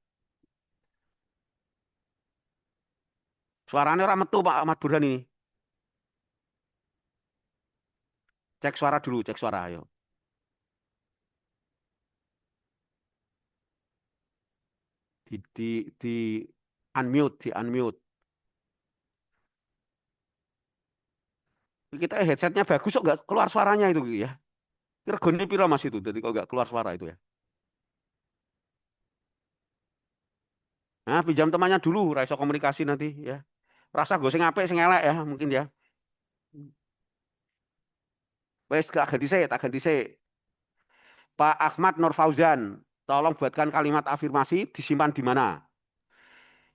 S2: Suaranya ora metu Pak Ahmad Burhan ini. Cek suara dulu, cek suara ayo. Di unmute. Kita headsetnya bagus kok nggak keluar suaranya itu ya. Regane piro Mas itu? Jadi kok nggak keluar suara itu ya. Nah, pinjam temannya dulu, raiso komunikasi nanti ya. Rasa gue sing apik sing elek ya mungkin ya. Wes tak ganti sik. Pak Ahmad Nur Fauzan, tolong buatkan kalimat afirmasi disimpan di mana?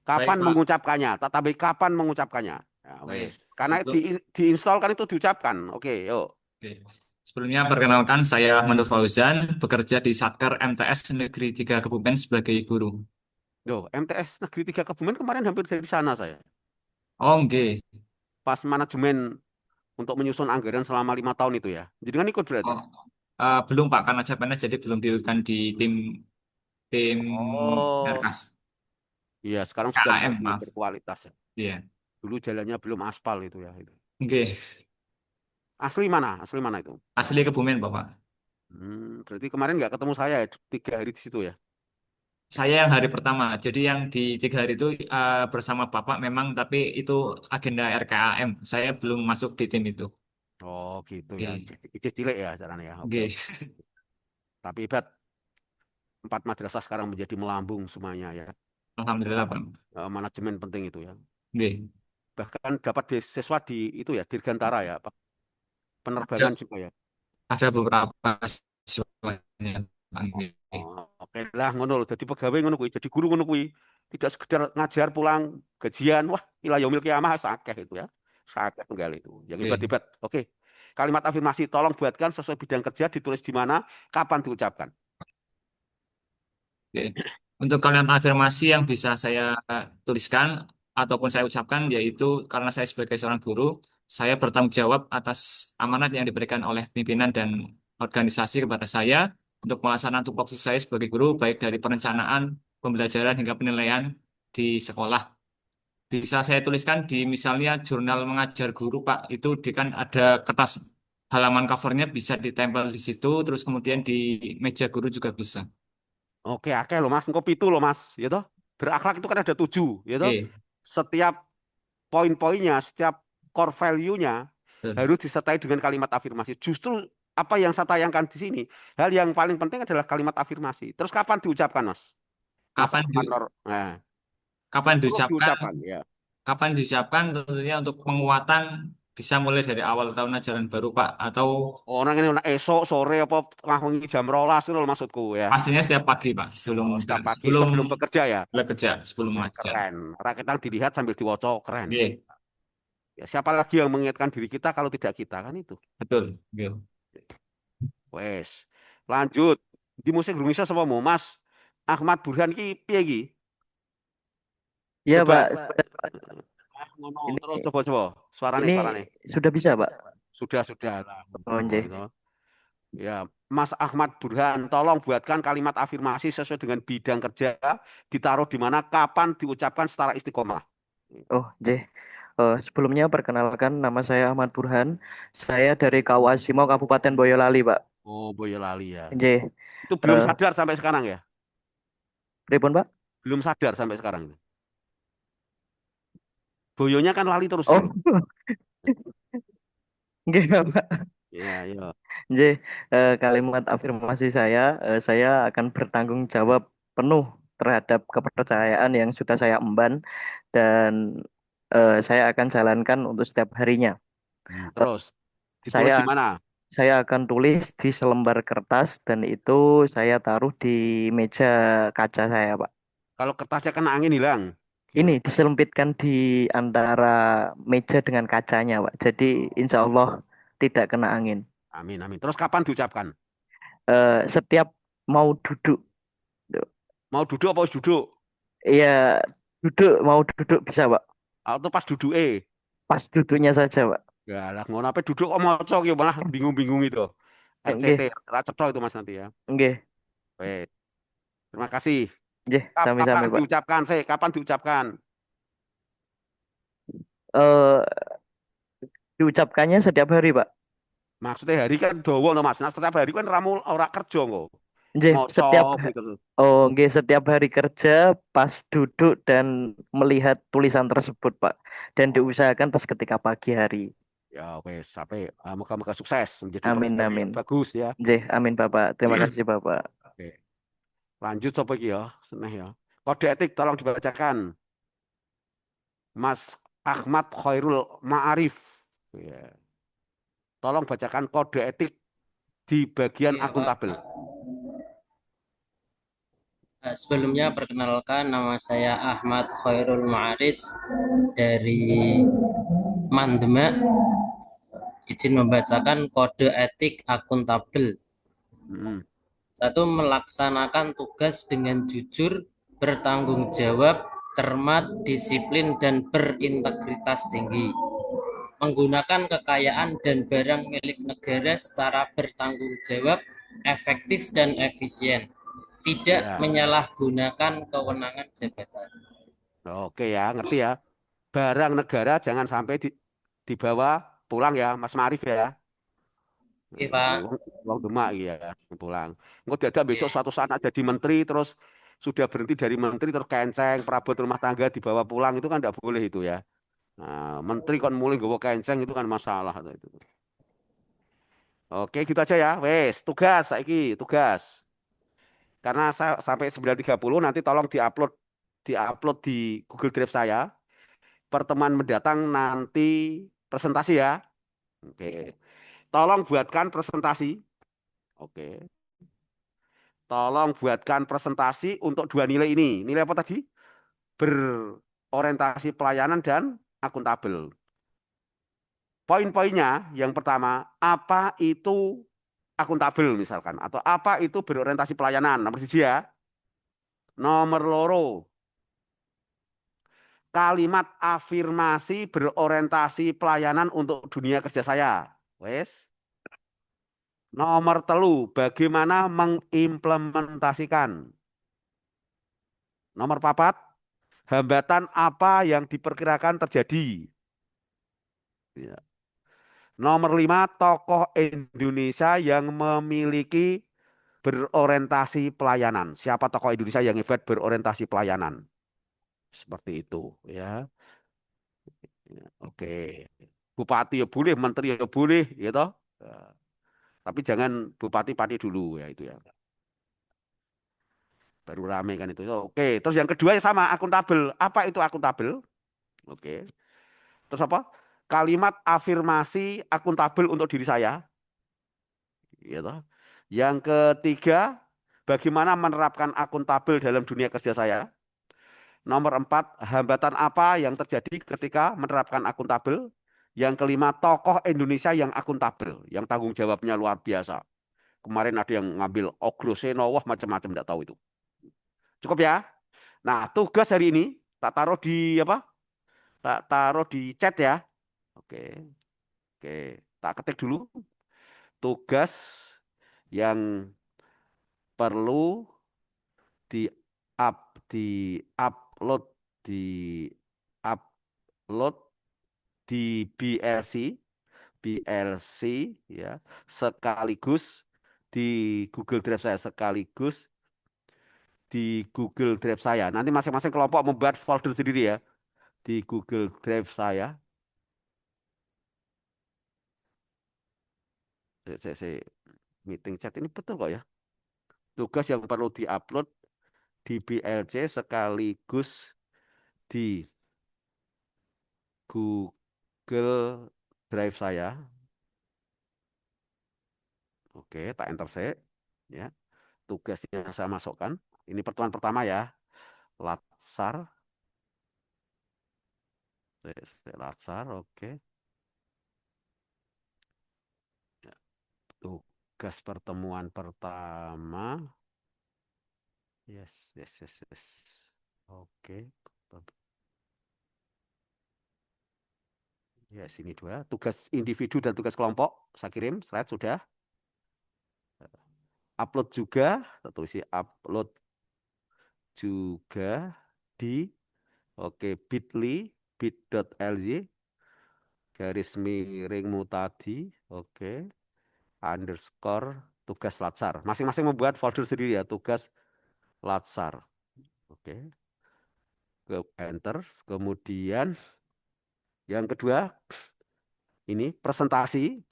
S2: Kapan
S21: Baik, Pak.
S2: mengucapkannya? Tetapi kapan mengucapkannya? Ya,
S21: Baik.
S2: wes. Karena
S21: Sebelum,
S2: diinstal kan itu diucapkan. Oke, yuk.
S21: Oke. Sebelumnya perkenalkan saya Ahmad Fauzan, bekerja di Satker MTS Negeri 3 Kebumen sebagai guru.
S2: Loh, MTS Negeri 3 Kebumen kemarin hampir dari sana saya.
S21: Oh, oke.
S2: Pas manajemen untuk menyusun anggaran selama 5 tahun itu ya. Jadi kan ikut berarti.
S21: Belum Pak, karena CPNS jadi belum diurutkan di tim
S2: Oh,
S21: Herkas.
S2: iya sekarang sudah
S21: KAM,
S2: lebih
S21: maaf.
S2: berkualitas ya.
S21: Iya.
S2: Dulu jalannya belum aspal itu ya. Itu.
S21: Oke.
S2: Asli mana? Asli mana itu?
S21: Asli Kebumen, Bapak.
S2: Berarti kemarin nggak ketemu saya ya, 3 hari di situ ya.
S21: Saya yang hari pertama, jadi yang di 3 hari itu bersama Bapak memang, tapi itu agenda RKAM. Saya belum masuk di tim itu.
S2: Oh gitu
S21: Oke.
S2: ya, icih cilik ya caranya ya. Oke.
S21: Oke.
S2: Tapi hebat, 4 madrasah sekarang menjadi melambung semuanya ya.
S21: Alhamdulillah, Pak.
S2: Manajemen penting itu ya.
S21: Oke.
S2: Bahkan dapat beasiswa di itu ya, Dirgantara ya, Pak. Penerbangan juga ya.
S21: Ada beberapa siswanya.
S2: Oke lah ngono lho, dadi pegawai ngono kuwi, jadi guru ngono kuwi. Tidak sekedar ngajar pulang gajian, wah ila yaumil kiamah sakeh itu ya. Sakeh tunggal itu. Yang hebat-hebat. Oke. Kalimat afirmasi tolong buatkan sesuai bidang kerja, ditulis di mana, kapan diucapkan.
S21: Oke. Untuk kalimat afirmasi yang bisa saya tuliskan ataupun saya ucapkan yaitu karena saya sebagai seorang guru, saya bertanggung jawab atas amanat yang diberikan oleh pimpinan dan organisasi kepada saya untuk melaksanakan tupoksi saya sebagai guru baik dari perencanaan, pembelajaran hingga penilaian di sekolah. Bisa saya tuliskan di misalnya jurnal mengajar guru Pak, itu kan ada kertas halaman covernya bisa ditempel di situ, terus kemudian di meja guru juga bisa.
S2: Oke, loh Mas, engko 7 loh Mas, ya toh. Berakhlak itu kan ada 7, ya toh. Setiap poin-poinnya, setiap core value-nya harus disertai dengan kalimat afirmasi. Justru apa yang saya tayangkan di sini, hal yang paling penting adalah kalimat afirmasi. Terus kapan diucapkan, Mas?
S21: Kapan diucapkan?
S2: Ya.
S21: Kapan diucapkan tentunya untuk penguatan bisa mulai dari awal tahun ajaran baru Pak atau
S2: orang ini esok sore apa wengi jam 12 itu loh maksudku ya.
S21: Pastinya setiap pagi Pak
S2: setiap pagi sebelum bekerja ya.
S21: Sebelum mengajar.
S2: Keren. Rakyat dilihat sambil diwocok keren.
S21: Yeah.
S2: Ya, siapa lagi yang mengingatkan diri kita kalau tidak kita kan itu.
S21: Betul.
S2: Wes. Lanjut. Di musik Indonesia sama mau Mas Ahmad Burhan ki piye ki?
S4: Iya,
S2: Coba
S4: Pak.
S2: ngono
S4: Ini
S2: terus coba suarane
S4: ini
S2: suarane.
S4: sudah bisa, Pak.
S2: Sudah lah.
S4: Oh,
S2: Ngono
S4: nggih.
S2: itu. Ya, Mas Ahmad Burhan, tolong buatkan kalimat afirmasi sesuai dengan bidang kerja, ditaruh di mana, kapan diucapkan secara istiqomah.
S4: Oh, nggih. Sebelumnya perkenalkan nama saya Ahmad Burhan. Saya dari KUA Simo Kabupaten Boyolali, Pak.
S2: Oh, Boyolali ya.
S4: Nggih.
S2: Itu belum
S4: Eh,
S2: sadar sampai sekarang ya?
S4: pripun, Pak?
S2: Belum sadar sampai sekarang. Boyonya kan lali terus
S4: Oh,
S2: gitu.
S4: nggih, Pak.
S2: Ya, ya.
S4: Nggih, kalimat afirmasi saya akan bertanggung jawab penuh terhadap kepercayaan yang sudah saya emban dan saya akan jalankan untuk setiap harinya. Eh,
S2: Terus ditulis
S4: saya
S2: di mana?
S4: saya akan tulis di selembar kertas dan itu saya taruh di meja kaca saya, Pak.
S2: Kalau kertasnya kena angin hilang.
S4: Ini diselempitkan di antara meja dengan kacanya, Pak. Jadi insya Allah tidak kena angin.
S2: Amin, amin. Terus kapan diucapkan?
S4: Setiap mau duduk,
S2: Mau duduk apa harus duduk?
S4: iya mau duduk bisa, Pak.
S2: Atau pas duduk
S4: Pas duduknya saja, Pak.
S2: Ya lah, ngono apa duduk kok maca ki malah bingung-bingung itu. RCT,
S4: Nggih,
S2: ra cetha itu Mas nanti ya.
S4: nggih,
S2: Baik. Terima kasih.
S4: nggih,
S2: Kapan
S4: sami-sami, Pak.
S2: diucapkan? Kapan diucapkan?
S4: Eh diucapkannya setiap hari, Pak.
S2: Maksudnya hari kan dawa no Mas. Nah, setiap hari kan ramu ora kerja kok.
S4: Nggih,
S2: Maca gitu.
S4: nggih, setiap hari kerja pas duduk dan melihat tulisan tersebut, Pak. Dan diusahakan pas ketika pagi hari.
S2: Ya wes, sampai moga-moga sukses menjadi
S4: Amin,
S2: presiden
S4: amin.
S2: yang bagus ya.
S4: Nggih, amin, Bapak. Terima kasih, Bapak.
S2: Oke. Lanjut sapa iki ya? Seneh ya. Kode etik tolong dibacakan. Mas Ahmad Khairul Ma'arif. Ya. Tolong bacakan kode etik di bagian
S22: Iya, Pak.
S2: akuntabel.
S22: Sebelumnya perkenalkan nama saya Ahmad Khairul Ma'arij dari Mandemak. Izin membacakan kode etik akuntabel. Satu, melaksanakan tugas dengan jujur, bertanggung jawab, cermat, disiplin, dan berintegritas tinggi. Menggunakan kekayaan dan barang milik negara secara bertanggung jawab, efektif, dan efisien. Tidak
S2: Ya.
S22: menyalahgunakan kewenangan jabatan.
S2: Oke ya, ngerti ya. Barang negara jangan sampai dibawa pulang ya, Mas Marif ya.
S22: Oke, Pak.
S2: Wong Demak ya, pulang. Engko dadak besok suatu saat jadi menteri terus sudah berhenti dari menteri terus kenceng perabot rumah tangga dibawa pulang itu kan tidak boleh itu ya. Nah, menteri kan mulai nggawa kenceng itu kan masalah itu. Oke, gitu aja ya. Wes, tugas saiki, tugas. Karena saya sampai 9.30 nanti tolong diupload di Google Drive saya. Pertemuan mendatang nanti presentasi ya. Oke. Tolong buatkan presentasi. Oke. Tolong buatkan presentasi untuk dua nilai ini. Nilai apa tadi? Berorientasi pelayanan dan akuntabel. Poin-poinnya yang pertama, apa itu akuntabel misalkan. Atau apa itu berorientasi pelayanan. Nomor siji ya. Nomor loro. Kalimat afirmasi berorientasi pelayanan untuk dunia kerja saya. Wes. Nomor telu, bagaimana mengimplementasikan. Nomor papat, hambatan apa yang diperkirakan terjadi. Ya. Nomor 5, tokoh Indonesia yang memiliki berorientasi pelayanan. Siapa tokoh Indonesia yang hebat berorientasi pelayanan? Seperti itu ya. Oke. Bupati ya boleh, menteri ya boleh, gitu. Ya. Tapi jangan bupati pati dulu ya itu ya. Baru rame kan itu. Oke, terus yang kedua ya sama akuntabel. Apa itu akuntabel? Oke. Terus apa? Kalimat afirmasi akuntabel untuk diri saya. Gitu. Yang ketiga, bagaimana menerapkan akuntabel dalam dunia kerja saya. Nomor 4, hambatan apa yang terjadi ketika menerapkan akuntabel. Yang kelima, tokoh Indonesia yang akuntabel, yang tanggung jawabnya luar biasa. kemarin ada yang ngambil Ogloseno, wah macam-macam nggak tahu itu. Cukup ya. Nah, tugas hari ini tak taruh di apa? Tak taruh di chat ya. Oke. Oke, tak ketik dulu tugas yang perlu di di upload di upload di BLC ya, sekaligus di Google Drive saya, sekaligus di Google Drive saya. Nanti masing-masing kelompok membuat folder sendiri ya di Google Drive saya. Saya meeting chat ini betul kok ya. Tugas yang perlu diupload di BLC sekaligus di Google Drive saya. Oke, tak enter saya. Ya, tugasnya saya masukkan. Ini pertemuan pertama ya. Latsar. Latsar, oke. Ya, tugas pertemuan pertama. Yes. Oke. Ya, sini dua. Tugas individu dan tugas kelompok. Saya kirim slide sudah. Upload juga. Kita tulis upload juga di bit.ly garis miringmu tadi. Oke. Underscore tugas Latsar. Masing-masing membuat folder sendiri ya. Tugas Latsar. Oke. Enter. Kemudian yang kedua ini presentasi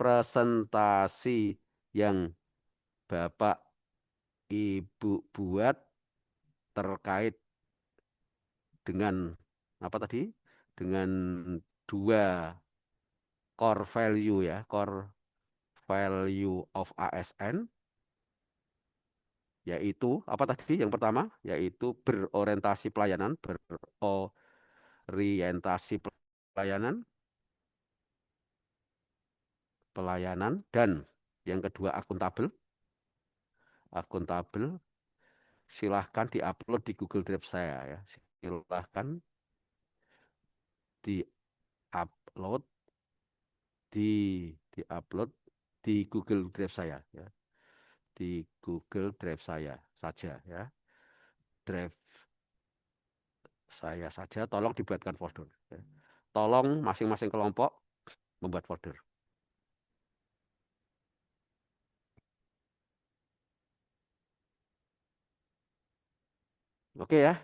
S2: yang Bapak Ibu buat terkait dengan apa tadi? Dengan dua core value ya, core value of ASN, yaitu apa tadi? Yang pertama yaitu berorientasi pelayanan, dan yang kedua akuntabel. Silahkan diupload di Google Drive saya ya. Silahkan diupload di Google Drive saya ya. Di Google Drive saya saja ya. Drive saya saja, tolong dibuatkan folder ya. Tolong masing-masing kelompok membuat folder. Oke ya.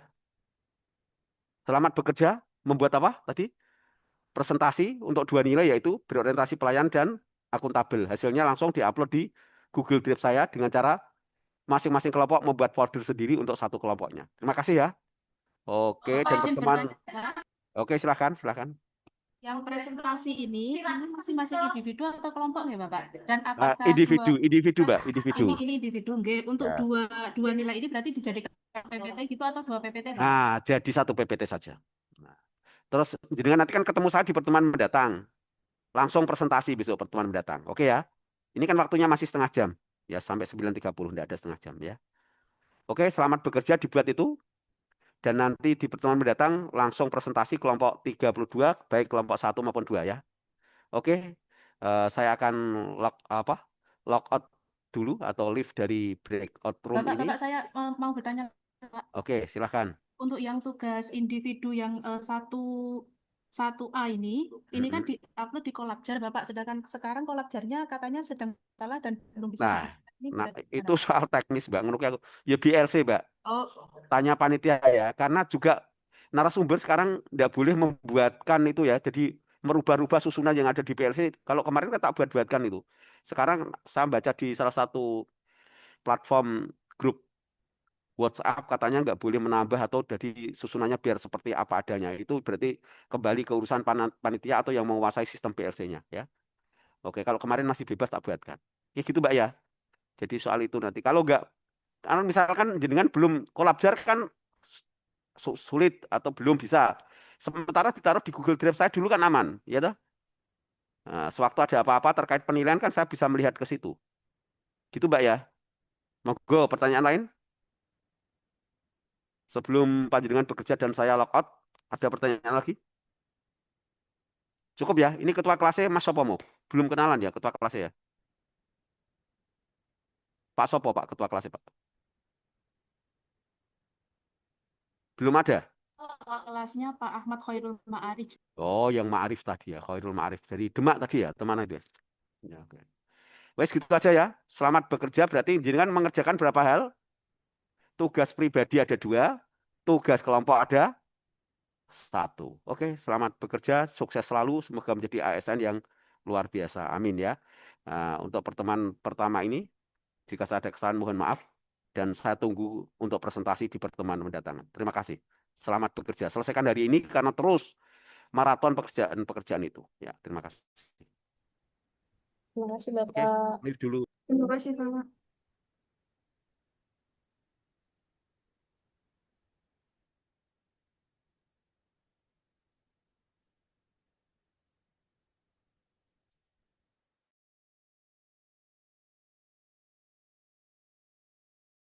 S2: Selamat bekerja. Membuat apa tadi? Presentasi untuk dua nilai yaitu berorientasi pelayan dan akuntabel. Hasilnya langsung diupload di Google Drive saya dengan cara masing-masing kelompok membuat folder sendiri untuk satu kelompoknya. Terima kasih ya. Oke, dan teman-teman. Oke, silakan.
S20: Yang presentasi ini masing-masing individu atau kelompok nggak Bapak? Dan apakah
S2: individu, Mbak, individu.
S20: Ini individu nggih. Untuk
S2: Ya.
S20: dua nilai ini berarti dijadikan PPT gitu atau dua PPT? Pak?
S2: Nah, jadi satu PPT saja. Nah, terus jenengan nanti kan ketemu saya di pertemuan mendatang. Langsung presentasi besok pertemuan mendatang. Oke ya. Ini kan waktunya masih setengah jam. Ya, sampai 9.30 enggak ada setengah jam ya. Oke, selamat bekerja dibuat itu. Dan nanti di pertemuan mendatang langsung presentasi kelompok 32 baik kelompok 1 maupun 2 ya. Oke. Saya akan log out dulu atau leave dari breakout room ini.
S20: Bapak saya mau bertanya Pak.
S2: Oke, silakan.
S20: Untuk yang tugas individu yang 1A ini kan di-upload di Collabjar Bapak, sedangkan sekarang Collabjarnya katanya sedang salah dan belum bisa.
S2: Nah, itu soal teknis Mbak. Menurut aku ya BLC Mbak.
S20: Oh.
S2: Tanya panitia ya, karena juga narasumber sekarang tidak boleh membuatkan itu ya. Jadi merubah-rubah susunan yang ada di PLC. Kalau kemarin kan tak buat-buatkan itu. Sekarang saya baca di salah satu platform grup WhatsApp katanya nggak boleh menambah atau jadi susunannya biar seperti apa adanya. Itu berarti kembali ke urusan panitia atau yang menguasai sistem PLC-nya ya. Oke, kalau kemarin masih bebas tak buatkan. Ya gitu Mbak ya. Jadi soal itu nanti. Kalau nggak, kalau misalkan jenengan belum kolabjar kan sulit atau belum bisa. Sementara ditaruh di Google Drive saya dulu kan aman, ya toh? Nah, sewaktu ada apa-apa terkait penilaian kan saya bisa melihat ke situ. Gitu Mbak ya. Monggo pertanyaan lain sebelum panjenengan bekerja dan saya log out. Ada pertanyaan lagi? Cukup ya. Ini ketua kelasnya Mas Sopo mau. Belum kenalan ya ketua kelasnya ya. Pak Sopo Pak ketua kelasnya Pak. Belum ada.
S20: Ketua kelasnya Pak Ahmad Khairul Ma'arij.
S2: Oh, yang Ma'arif tadi ya, Khairul Ma'arif dari Demak tadi ya, teman itu ya. Ya, oke. Wes gitu aja ya. Selamat bekerja. Berarti jenengan mengerjakan berapa hal? Tugas pribadi ada 2, tugas kelompok ada 1. Oke, selamat bekerja, sukses selalu. Semoga menjadi ASN yang luar biasa. Amin ya. Nah, untuk pertemuan pertama ini, jika saya ada kesalahan mohon maaf. Dan saya tunggu untuk presentasi di pertemuan mendatang. Terima kasih. Selamat bekerja. Selesaikan hari ini karena terus maraton pekerjaan itu. Ya, terima kasih.
S10: Terima kasih
S2: Oke,
S10: Bapak.
S2: live dulu.
S13: Terima kasih, Pak.